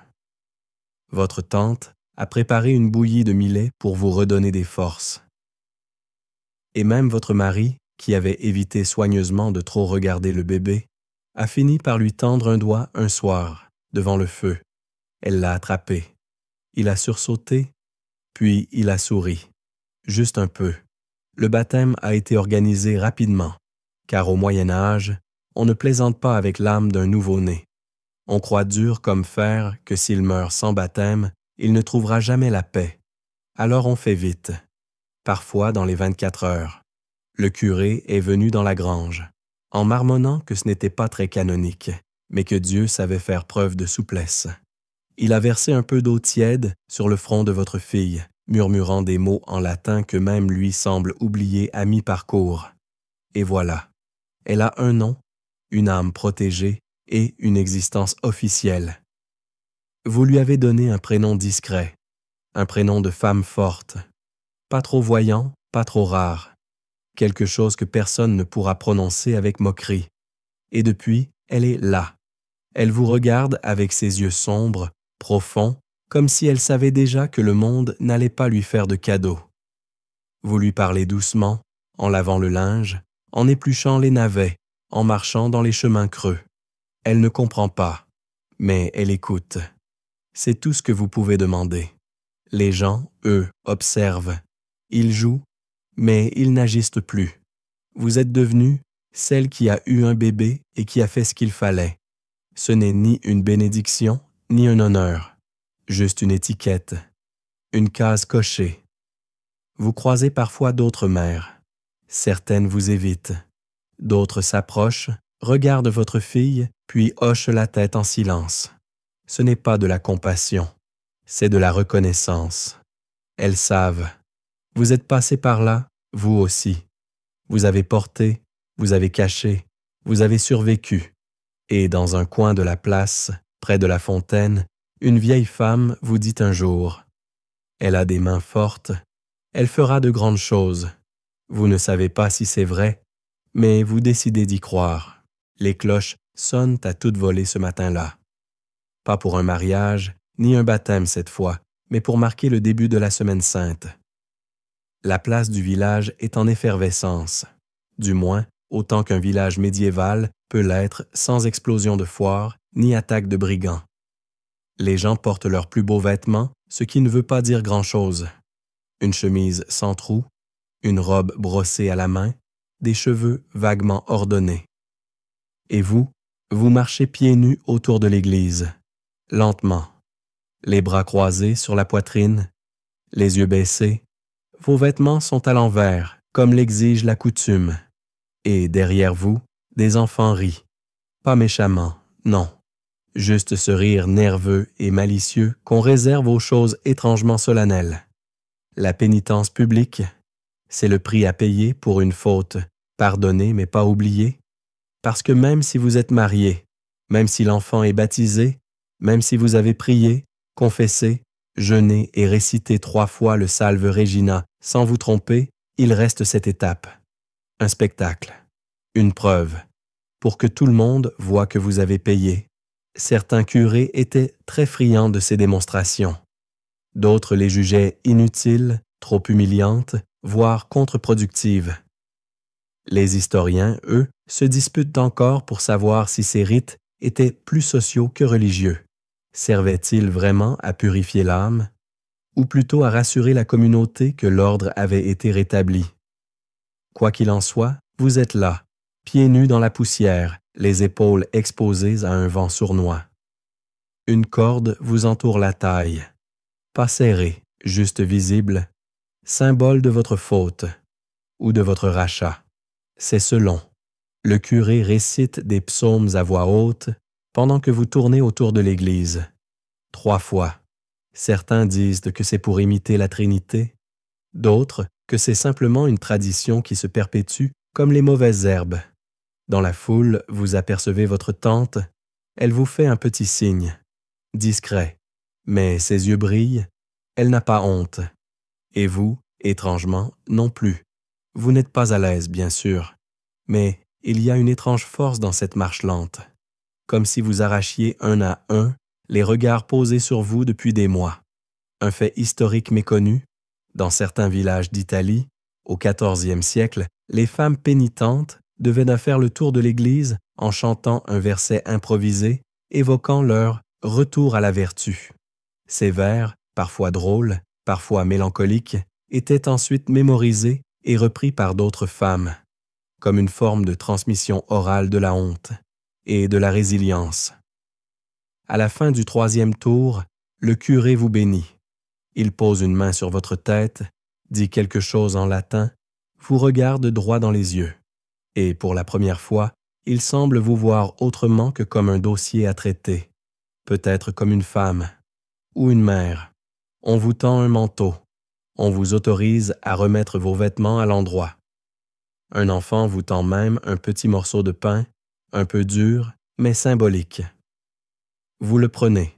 Votre tante a préparé une bouillie de millet pour vous redonner des forces. Et même votre mari, qui avait évité soigneusement de trop regarder le bébé, a fini par lui tendre un doigt un soir, devant le feu. Elle l'a attrapé. Il a sursauté, puis il a souri. Juste un peu. Le baptême a été organisé rapidement, car au Moyen Âge, on ne plaisante pas avec l'âme d'un nouveau-né. On croit dur comme fer que s'il meurt sans baptême, il ne trouvera jamais la paix. Alors on fait vite. Parfois dans les 24 heures. Le curé est venu dans la grange, en marmonnant que ce n'était pas très canonique, mais que Dieu savait faire preuve de souplesse. Il a versé un peu d'eau tiède sur le front de votre fille, murmurant des mots en latin que même lui semble oublier à mi-parcours. Et voilà, elle a un nom, une âme protégée et une existence officielle. Vous lui avez donné un prénom discret, un prénom de femme forte, pas trop voyant, pas trop rare, quelque chose que personne ne pourra prononcer avec moquerie. Et depuis, elle est là. Elle vous regarde avec ses yeux sombres, profonds, comme si elle savait déjà que le monde n'allait pas lui faire de cadeaux. Vous lui parlez doucement, en lavant le linge, en épluchant les navets, en marchant dans les chemins creux. Elle ne comprend pas, mais elle écoute. C'est tout ce que vous pouvez demander. Les gens, eux, observent. Ils jouent, mais ils n'agissent plus. Vous êtes devenue celle qui a eu un bébé et qui a fait ce qu'il fallait. Ce n'est ni une bénédiction, ni un honneur. Juste une étiquette, une case cochée. Vous croisez parfois d'autres mères. Certaines vous évitent. D'autres s'approchent, regardent votre fille, puis hochent la tête en silence. Ce n'est pas de la compassion, c'est de la reconnaissance. Elles savent. Vous êtes passé par là, vous aussi. Vous avez porté, vous avez caché, vous avez survécu. Et dans un coin de la place, près de la fontaine, une vieille femme vous dit un jour « Elle a des mains fortes, elle fera de grandes choses. Vous ne savez pas si c'est vrai, mais vous décidez d'y croire. Les cloches sonnent à toute volée ce matin-là. Pas pour un mariage, ni un baptême cette fois, mais pour marquer le début de la Semaine sainte. La place du village est en effervescence, du moins autant qu'un village médiéval peut l'être sans explosion de foire ni attaque de brigands. Les gens portent leurs plus beaux vêtements, ce qui ne veut pas dire grand-chose. Une chemise sans trous, une robe brossée à la main, des cheveux vaguement ordonnés. Et vous, vous marchez pieds nus autour de l'église, lentement, les bras croisés sur la poitrine, les yeux baissés. Vos vêtements sont à l'envers, comme l'exige la coutume. Et derrière vous, des enfants rient. Pas méchamment, non. Juste ce rire nerveux et malicieux qu'on réserve aux choses étrangement solennelles. La pénitence publique, c'est le prix à payer pour une faute, pardonnée mais pas oubliée. Parce que même si vous êtes marié, même si l'enfant est baptisé, même si vous avez prié, confessé, jeûné et récité 3 fois le Salve Regina sans vous tromper, il reste cette étape. Un spectacle, une preuve, pour que tout le monde voit que vous avez payé. Certains curés étaient très friands de ces démonstrations. D'autres les jugeaient inutiles, trop humiliantes, voire contre-productives. Les historiens, eux, se disputent encore pour savoir si ces rites étaient plus sociaux que religieux. Servaient-ils vraiment à purifier l'âme, ou plutôt à rassurer la communauté que l'ordre avait été rétabli? Quoi qu'il en soit, vous êtes là, pieds nus dans la poussière, les épaules exposées à un vent sournois. Une corde vous entoure la taille, pas serrée, juste visible, symbole de votre faute ou de votre rachat. C'est selon. Le curé récite des psaumes à voix haute pendant que vous tournez autour de l'église. 3 fois. Certains disent que c'est pour imiter la Trinité, d'autres que c'est simplement une tradition qui se perpétue comme les mauvaises herbes. Dans la foule, vous apercevez votre tante, elle vous fait un petit signe, discret, mais ses yeux brillent, elle n'a pas honte. Et vous, étrangement, non plus. Vous n'êtes pas à l'aise, bien sûr, mais il y a une étrange force dans cette marche lente, comme si vous arrachiez un à un les regards posés sur vous depuis des mois. Un fait historique méconnu, dans certains villages d'Italie, au XIVe siècle, les femmes pénitentes devaient faire le tour de l'église en chantant un verset improvisé évoquant leur « retour à la vertu ». Ces vers, parfois drôles, parfois mélancoliques, étaient ensuite mémorisés et repris par d'autres femmes, comme une forme de transmission orale de la honte et de la résilience. À la fin du 3e tour, le curé vous bénit. Il pose une main sur votre tête, dit quelque chose en latin, vous regarde droit dans les yeux. Et pour la première fois, il semble vous voir autrement que comme un dossier à traiter, peut-être comme une femme ou une mère. On vous tend un manteau. On vous autorise à remettre vos vêtements à l'endroit. Un enfant vous tend même un petit morceau de pain, un peu dur, mais symbolique. Vous le prenez.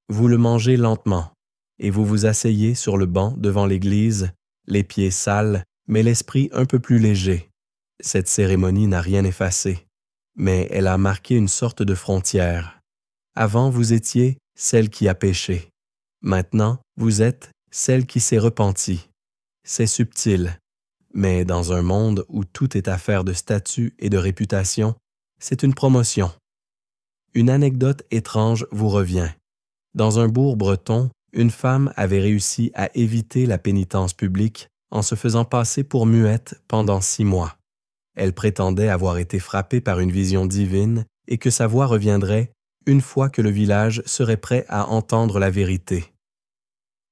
Vous le mangez lentement, et vous vous asseyez sur le banc devant l'église, les pieds sales, mais l'esprit un peu plus léger. Cette cérémonie n'a rien effacé, mais elle a marqué une sorte de frontière. Avant, vous étiez celle qui a péché. Maintenant, vous êtes celle qui s'est repentie. C'est subtil, mais dans un monde où tout est affaire de statut et de réputation, c'est une promotion. Une anecdote étrange vous revient. Dans un bourg breton, une femme avait réussi à éviter la pénitence publique en se faisant passer pour muette pendant 6 mois. Elle prétendait avoir été frappée par une vision divine et que sa voix reviendrait une fois que le village serait prêt à entendre la vérité.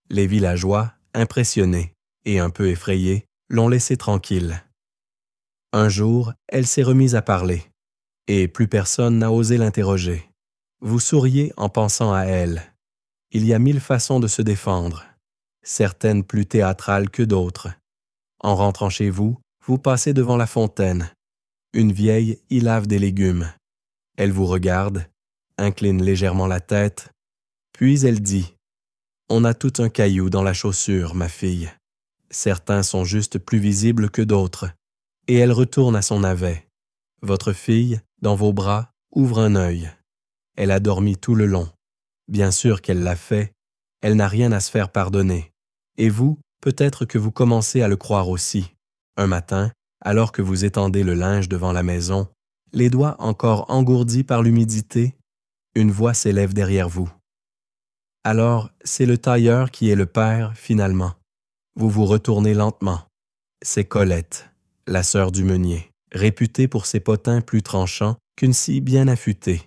Les villageois, impressionnés et un peu effrayés, l'ont laissée tranquille. Un jour, elle s'est remise à parler, et plus personne n'a osé l'interroger. Vous souriez en pensant à elle. Il y a 1000 façons de se défendre, certaines plus théâtrales que d'autres. En rentrant chez vous, vous passez devant la fontaine. Une vieille y lave des légumes. Elle vous regarde, incline légèrement la tête, puis elle dit « On a tout un caillou dans la chaussure, ma fille. Certains sont juste plus visibles que d'autres. » Et elle retourne à son navet. Votre fille, dans vos bras, ouvre un œil. Elle a dormi tout le long. Bien sûr qu'elle l'a fait. Elle n'a rien à se faire pardonner. Et vous, peut-être que vous commencez à le croire aussi. Un matin, alors que vous étendez le linge devant la maison, les doigts encore engourdis par l'humidité, une voix s'élève derrière vous. Alors, c'est le tailleur qui est le père, finalement. Vous vous retournez lentement. C'est Colette, la sœur du meunier, réputée pour ses potins plus tranchants qu'une scie bien affûtée.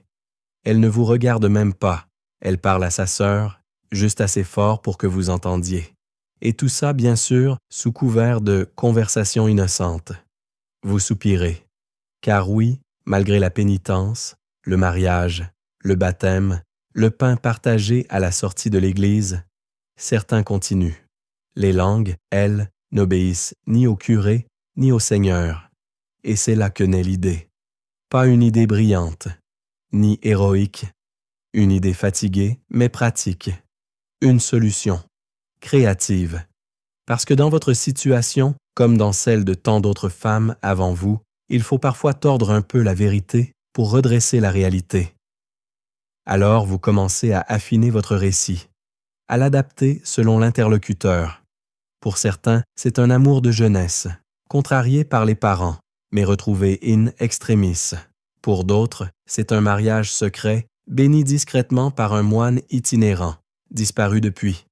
Elle ne vous regarde même pas. Elle parle à sa sœur, juste assez fort pour que vous entendiez. Et tout ça, bien sûr, sous couvert de conversation innocente. Vous soupirez. Car oui, malgré la pénitence, le mariage, le baptême, le pain partagé à la sortie de l'église, certains continuent. Les langues, elles, n'obéissent ni au curé, ni au Seigneur. Et c'est là que naît l'idée. Pas une idée brillante, ni héroïque, une idée fatiguée, mais pratique. Une solution, créative. Parce que dans votre situation, comme dans celle de tant d'autres femmes avant vous, il faut parfois tordre un peu la vérité pour redresser la réalité. Alors vous commencez à affiner votre récit, à l'adapter selon l'interlocuteur. Pour certains, c'est un amour de jeunesse, contrarié par les parents, mais retrouvé in extremis. Pour d'autres, c'est un mariage secret, béni discrètement par un moine itinérant, disparu depuis.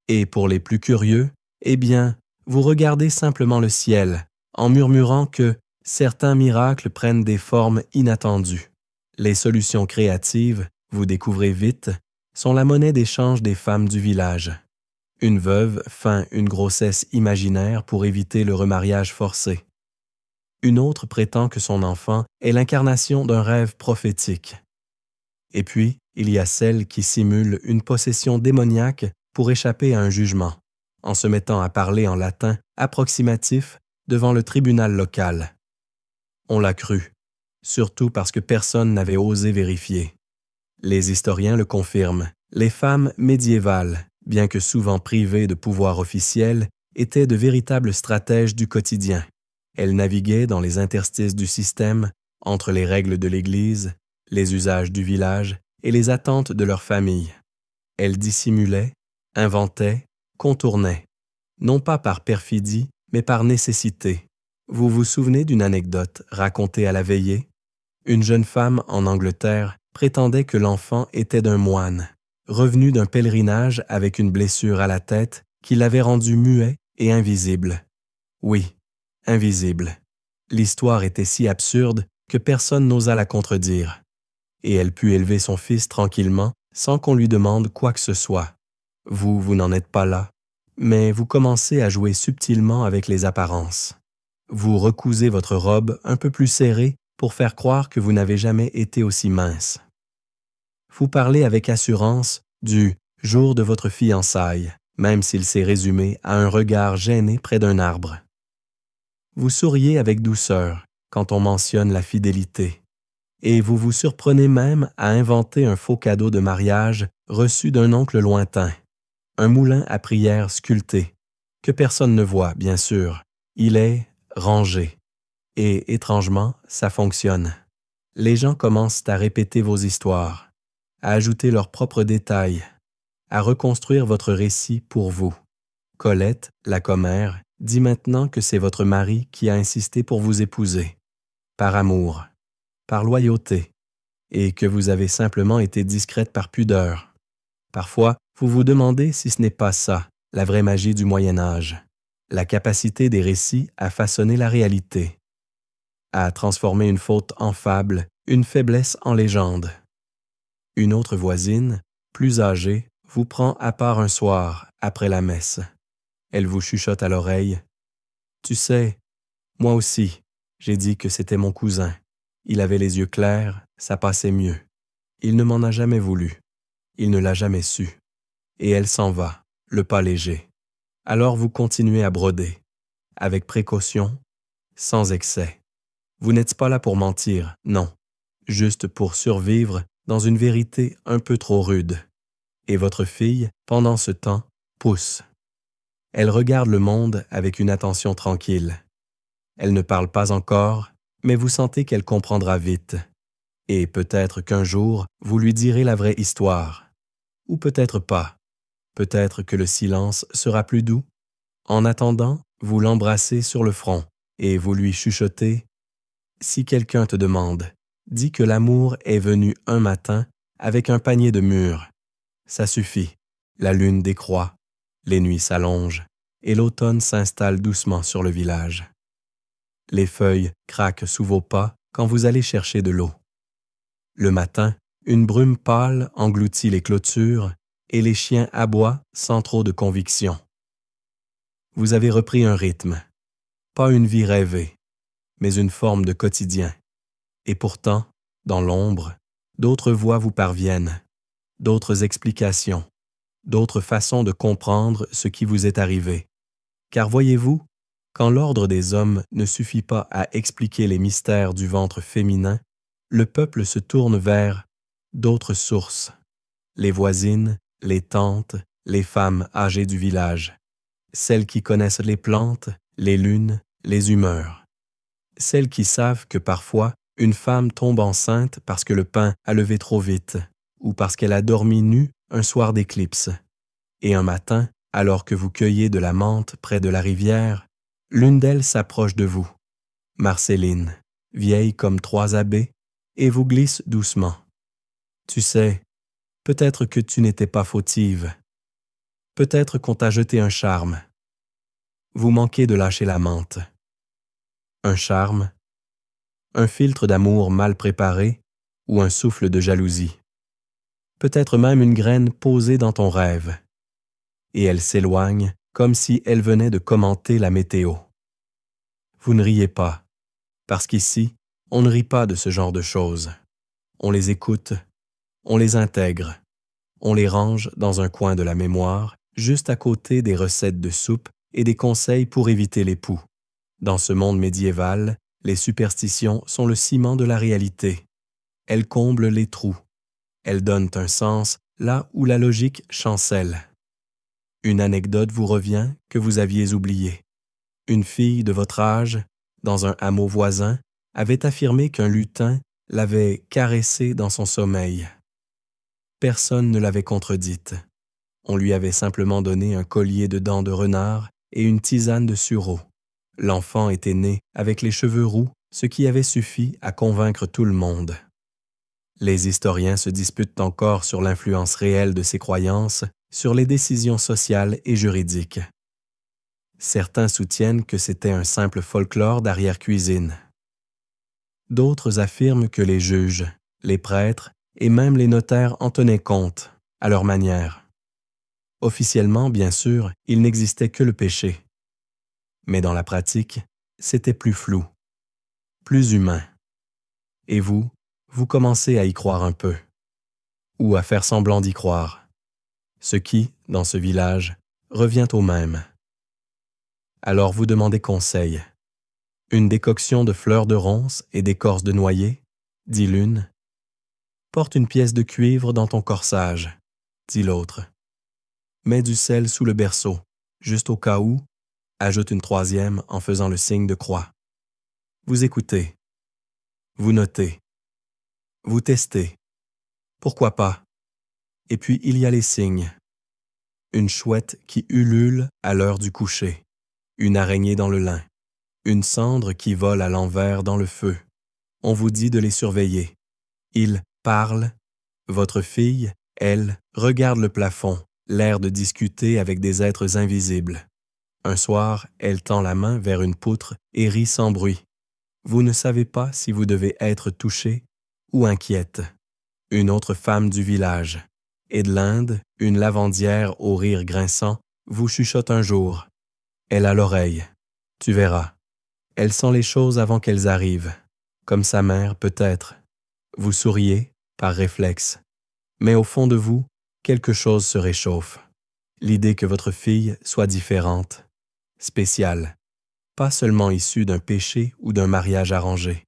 Et pour les plus curieux, eh bien, vous regardez simplement le ciel, en murmurant que certains miracles prennent des formes inattendues. Les solutions créatives, vous découvrez vite, sont la monnaie d'échange des femmes du village. Une veuve feint une grossesse imaginaire pour éviter le remariage forcé. Une autre prétend que son enfant est l'incarnation d'un rêve prophétique. Et puis, il y a celle qui simule une possession démoniaque pour échapper à un jugement, en se mettant à parler en latin approximatif devant le tribunal local. On l'a cru, surtout parce que personne n'avait osé vérifier. Les historiens le confirment, les femmes médiévales, bien que souvent privées de pouvoir officiel, étaient de véritables stratèges du quotidien. Elles naviguaient dans les interstices du système, entre les règles de l'Église, les usages du village et les attentes de leur famille. Elles dissimulaient, inventaient, contournaient, non pas par perfidie, mais par nécessité. Vous vous souvenez d'une anecdote racontée à la veillée? Une jeune femme en Angleterre prétendait que l'enfant était d'un moine, revenu d'un pèlerinage avec une blessure à la tête qui l'avait rendu muet et invisible. Oui, invisible. L'histoire était si absurde que personne n'osa la contredire. Et elle put élever son fils tranquillement sans qu'on lui demande quoi que ce soit. Vous n'en êtes pas là, mais vous commencez à jouer subtilement avec les apparences. Vous recousez votre robe un peu plus serrée pour faire croire que vous n'avez jamais été aussi mince. Vous parlez avec assurance du jour de votre fiançailles, même s'il s'est résumé à un regard gêné près d'un arbre. Vous souriez avec douceur quand on mentionne la fidélité, et vous vous surprenez même à inventer un faux cadeau de mariage reçu d'un oncle lointain, un moulin à prière sculpté, que personne ne voit, bien sûr. Il est rangé. Et étrangement, ça fonctionne. Les gens commencent à répéter vos histoires, à ajouter leurs propres détails, à reconstruire votre récit pour vous. Colette, la commère, dit maintenant que c'est votre mari qui a insisté pour vous épouser, par amour, par loyauté, et que vous avez simplement été discrète par pudeur. Parfois, vous vous demandez si ce n'est pas ça, la vraie magie du Moyen Âge, la capacité des récits à façonner la réalité, à transformer une faute en fable, une faiblesse en légende. Une autre voisine, plus âgée, vous prend à part un soir, après la messe. Elle vous chuchote à l'oreille. « Tu sais, moi aussi, j'ai dit que c'était mon cousin. Il avait les yeux clairs, ça passait mieux. Il ne m'en a jamais voulu. Il ne l'a jamais su. » Et elle s'en va, le pas léger. Alors vous continuez à broder, avec précaution, sans excès. Vous n'êtes pas là pour mentir, non, juste pour survivre dans une vérité un peu trop rude. Et votre fille, pendant ce temps, pousse. Elle regarde le monde avec une attention tranquille. Elle ne parle pas encore, mais vous sentez qu'elle comprendra vite. Et peut-être qu'un jour, vous lui direz la vraie histoire. Ou peut-être pas. Peut-être que le silence sera plus doux. En attendant, vous l'embrassez sur le front et vous lui chuchotez Si quelqu'un te demande, dis que l'amour est venu un matin avec un panier de mûres. Ça suffit. La lune décroît, les nuits s'allongent et l'automne s'installe doucement sur le village. Les feuilles craquent sous vos pas quand vous allez chercher de l'eau. Le matin, une brume pâle engloutit les clôtures et les chiens aboient sans trop de conviction. Vous avez repris un rythme, pas une vie rêvée, mais une forme de quotidien. Et pourtant, dans l'ombre, d'autres voix vous parviennent, d'autres explications, d'autres façons de comprendre ce qui vous est arrivé. Car voyez-vous, quand l'ordre des hommes ne suffit pas à expliquer les mystères du ventre féminin, le peuple se tourne vers d'autres sources, les voisines, les tantes, les femmes âgées du village, celles qui connaissent les plantes, les lunes, les humeurs, celles qui savent que parfois une femme tombe enceinte parce que le pain a levé trop vite ou parce qu'elle a dormi nue un soir d'éclipse. Et un matin, alors que vous cueillez de la menthe près de la rivière, l'une d'elles s'approche de vous, Marcéline, vieille comme 3 abbés, et vous glisse doucement. Tu sais, peut-être que tu n'étais pas fautive. Peut-être qu'on t'a jeté un charme. Vous manquez de lâcher la menthe. Un charme, un filtre d'amour mal préparé ou un souffle de jalousie. Peut-être même une graine posée dans ton rêve. Et elle s'éloigne comme si elle venait de commenter la météo. Vous ne riez pas, parce qu'ici, on ne rit pas de ce genre de choses. On les écoute, on les intègre, on les range dans un coin de la mémoire, juste à côté des recettes de soupe et des conseils pour éviter les poux. Dans ce monde médiéval, les superstitions sont le ciment de la réalité. Elles comblent les trous. Elles donnent un sens là où la logique chancelle. Une anecdote vous revient que vous aviez oubliée. Une fille de votre âge, dans un hameau voisin, avait affirmé qu'un lutin l'avait caressée dans son sommeil. Personne ne l'avait contredite. On lui avait simplement donné un collier de dents de renard et une tisane de sureau. L'enfant était né avec les cheveux roux, ce qui avait suffi à convaincre tout le monde. Les historiens se disputent encore sur l'influence réelle de ces croyances sur les décisions sociales et juridiques. Certains soutiennent que c'était un simple folklore d'arrière-cuisine. D'autres affirment que les juges, les prêtres et même les notaires en tenaient compte, à leur manière. Officiellement, bien sûr, il n'existait que le péché. Mais dans la pratique, c'était plus flou, plus humain. Et vous commencez à y croire un peu, ou à faire semblant d'y croire, ce qui, dans ce village, revient au même. Alors vous demandez conseil. Une décoction de fleurs de ronces et d'écorce de noyer, dit l'une. Porte une pièce de cuivre dans ton corsage, dit l'autre. Mets du sel sous le berceau, juste au cas où, ajoute une troisième en faisant le signe de croix. Vous écoutez. Vous notez. Vous testez. Pourquoi pas? Et puis il y a les signes. Une chouette qui ulule à l'heure du coucher, une araignée dans le lin, une cendre qui vole à l'envers dans le feu. On vous dit de les surveiller. Ils parlent. Votre fille, elle, regarde le plafond, l'air de discuter avec des êtres invisibles. Un soir, elle tend la main vers une poutre et rit sans bruit. Vous ne savez pas si vous devez être touché ou inquiète. Une autre femme du village, Edlinde, une lavandière au rire grinçant, vous chuchote un jour. Elle a l'oreille. Tu verras. Elle sent les choses avant qu'elles arrivent. Comme sa mère, peut-être. Vous souriez, par réflexe. Mais au fond de vous, quelque chose se réchauffe. L'idée que votre fille soit différente, spéciale, pas seulement issue d'un péché ou d'un mariage arrangé,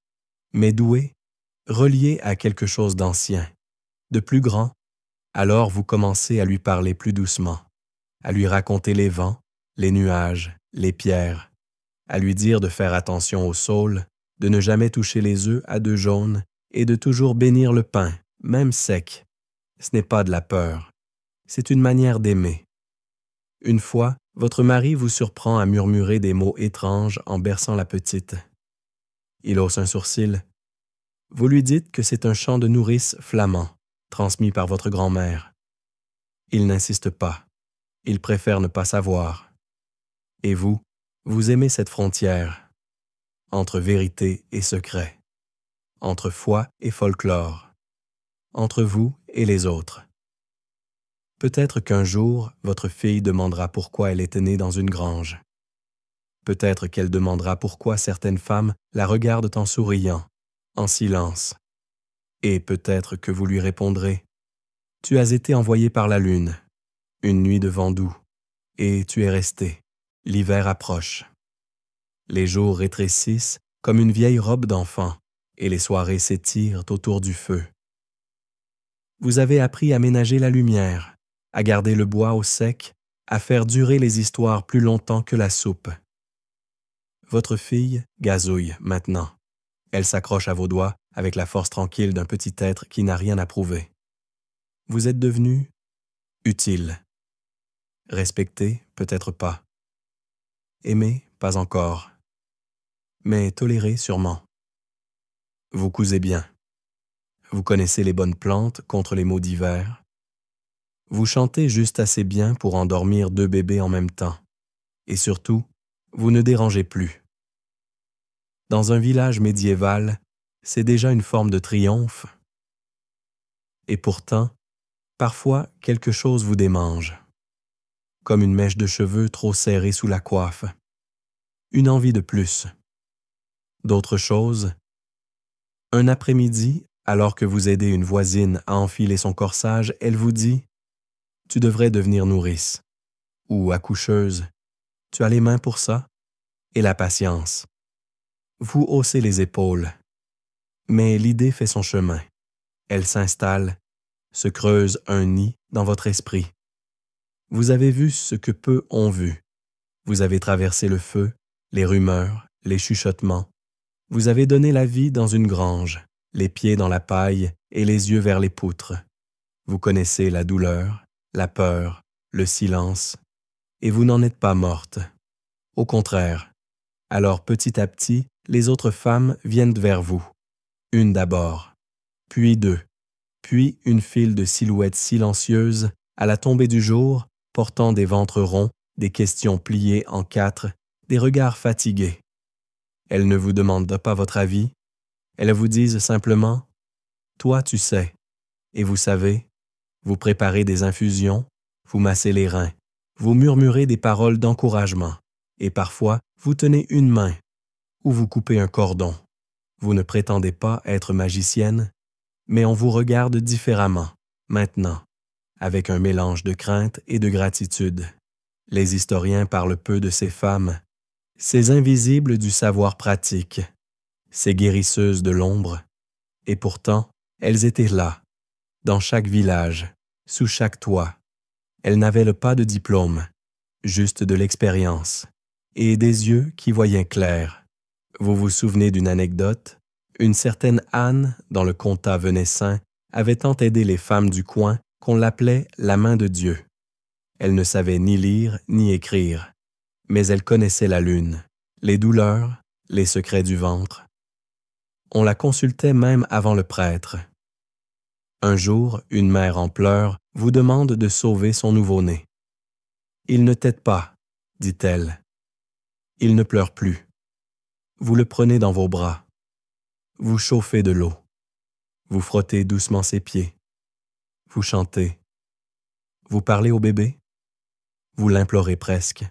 mais douée, reliée à quelque chose d'ancien, de plus grand. Alors vous commencez à lui parler plus doucement, à lui raconter les vents, les nuages, les pierres, à lui dire de faire attention au saule, de ne jamais toucher les œufs à 2 jaunes et de toujours bénir le pain, même sec. Ce n'est pas de la peur, c'est une manière d'aimer. Une fois, votre mari vous surprend à murmurer des mots étranges en berçant la petite. Il hausse un sourcil. Vous lui dites que c'est un chant de nourrice flamand, transmis par votre grand-mère. Il n'insiste pas. Il préfère ne pas savoir. Et vous, vous aimez cette frontière, entre vérité et secret, entre foi et folklore, entre vous et les autres. Peut-être qu'un jour, votre fille demandera pourquoi elle était née dans une grange. Peut-être qu'elle demandera pourquoi certaines femmes la regardent en souriant, en silence. Et peut-être que vous lui répondrez « Tu as été envoyé par la lune, une nuit de vent doux, et tu es resté. L'hiver approche. Les jours rétrécissent comme une vieille robe d'enfant, et les soirées s'étirent autour du feu. Vous avez appris à ménager la lumière, à garder le bois au sec, à faire durer les histoires plus longtemps que la soupe. Votre fille gazouille maintenant. Elle s'accroche à vos doigts avec la force tranquille d'un petit être qui n'a rien à prouver. Vous êtes devenu utile. Respecté, peut-être pas. Aimé, pas encore. Mais toléré, sûrement. Vous cousez bien. Vous connaissez les bonnes plantes contre les maux d'hiver. Vous chantez juste assez bien pour endormir 2 bébés en même temps. Et surtout, vous ne dérangez plus. Dans un village médiéval, c'est déjà une forme de triomphe. Et pourtant, parfois, quelque chose vous démange. Comme une mèche de cheveux trop serrée sous la coiffe. Une envie de plus. D'autre chose, un après-midi, alors que vous aidez une voisine à enfiler son corsage, elle vous dit « Tu devrais devenir nourrice » ou accoucheuse. « Tu as les mains pour ça ?» et la patience. Vous haussez les épaules. Mais l'idée fait son chemin. Elle s'installe, se creuse un nid dans votre esprit. Vous avez vu ce que peu ont vu. Vous avez traversé le feu, les rumeurs, les chuchotements. Vous avez donné la vie dans une grange, les pieds dans la paille et les yeux vers les poutres. Vous connaissez la douleur, la peur, le silence, et vous n'en êtes pas morte. Au contraire. Alors petit à petit, les autres femmes viennent vers vous. Une d'abord, puis 2, puis une file de silhouettes silencieuses à la tombée du jour, portant des ventres ronds, des questions pliées en 4, des regards fatigués. Elles ne vous demandent pas votre avis, elles vous disent simplement « Toi, tu sais », et vous savez, vous préparez des infusions, vous massez les reins, vous murmurez des paroles d'encouragement, et parfois vous tenez une main, ou vous coupez un cordon. Vous ne prétendez pas être magicienne, mais on vous regarde différemment, maintenant, avec un mélange de crainte et de gratitude. Les historiens parlent peu de ces femmes, ces invisibles du savoir pratique, ces guérisseuses de l'ombre, et pourtant, elles étaient là, dans chaque village, sous chaque toit. Elles n'avaient pas de diplôme, juste de l'expérience, et des yeux qui voyaient clair. Vous vous souvenez d'une anecdote? Une certaine Anne, dans le comtat venessin, avait tant aidé les femmes du coin qu'on l'appelait la main de Dieu. Elle ne savait ni lire ni écrire, mais elle connaissait la lune, les douleurs, les secrets du ventre. On la consultait même avant le prêtre. Un jour, une mère en pleurs vous demande de sauver son nouveau-né. « Il ne t'aide pas, dit-elle. Il ne pleure plus. Vous le prenez dans vos bras. Vous chauffez de l'eau. Vous frottez doucement ses pieds. Vous chantez. Vous parlez au bébé. Vous l'implorez presque.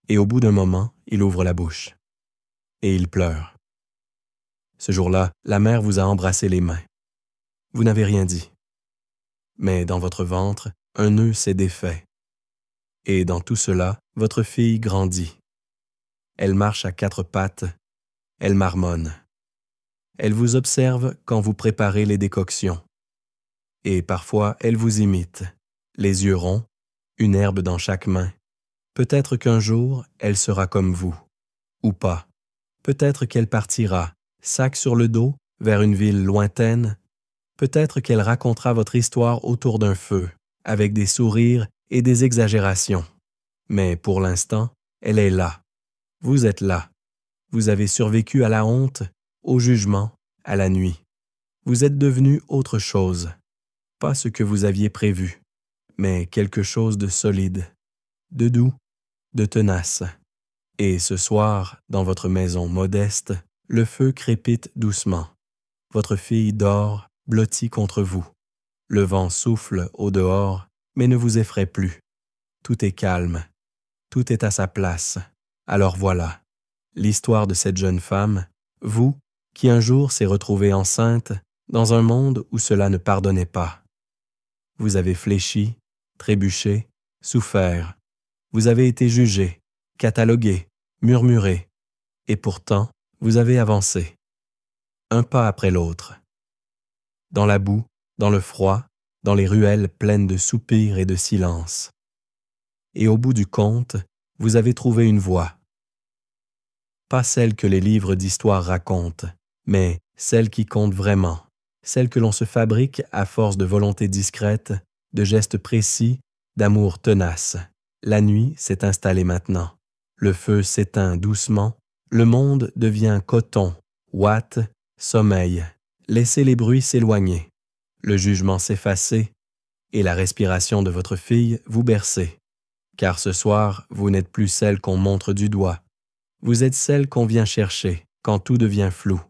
Et au bout d'un moment, il ouvre la bouche. Et il pleure. Ce jour-là, la mère vous a embrassé les mains. Vous n'avez rien dit. Mais dans votre ventre, un nœud s'est défait. Et dans tout cela, votre fille grandit. Elle marche à 4 pattes. Elle marmonne. Elle vous observe quand vous préparez les décoctions. Et parfois, elle vous imite, les yeux ronds, une herbe dans chaque main. Peut-être qu'un jour, elle sera comme vous. Ou pas. Peut-être qu'elle partira, sac sur le dos, vers une ville lointaine. Peut-être qu'elle racontera votre histoire autour d'un feu, avec des sourires et des exagérations. Mais pour l'instant, elle est là. Vous êtes là. Vous avez survécu à la honte, au jugement, à la nuit. Vous êtes devenu autre chose. Pas ce que vous aviez prévu, mais quelque chose de solide, de doux, de tenace. Et ce soir, dans votre maison modeste, le feu crépite doucement. Votre fille dort, blottie contre vous. Le vent souffle au dehors, mais ne vous effraie plus. Tout est calme. Tout est à sa place. Alors voilà, l'histoire de cette jeune femme, vous, qui un jour s'est retrouvée enceinte dans un monde où cela ne pardonnait pas. Vous avez fléchi, trébuché, souffert. Vous avez été jugé, catalogué, murmuré. Et pourtant, vous avez avancé. Un pas après l'autre. Dans la boue, dans le froid, dans les ruelles pleines de soupirs et de silence. Et au bout du compte, vous avez trouvé une voie. Pas celle que les livres d'histoire racontent, mais celle qui compte vraiment, celle que l'on se fabrique à force de volonté discrète, de gestes précis, d'amour tenace. La nuit s'est installée maintenant. Le feu s'éteint doucement. Le monde devient coton, ouate, sommeil. Laissez les bruits s'éloigner. Le jugement s'effacer et la respiration de votre fille vous bercer. Car ce soir, vous n'êtes plus celle qu'on montre du doigt. Vous êtes celle qu'on vient chercher quand tout devient flou.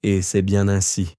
Et c'est bien ainsi,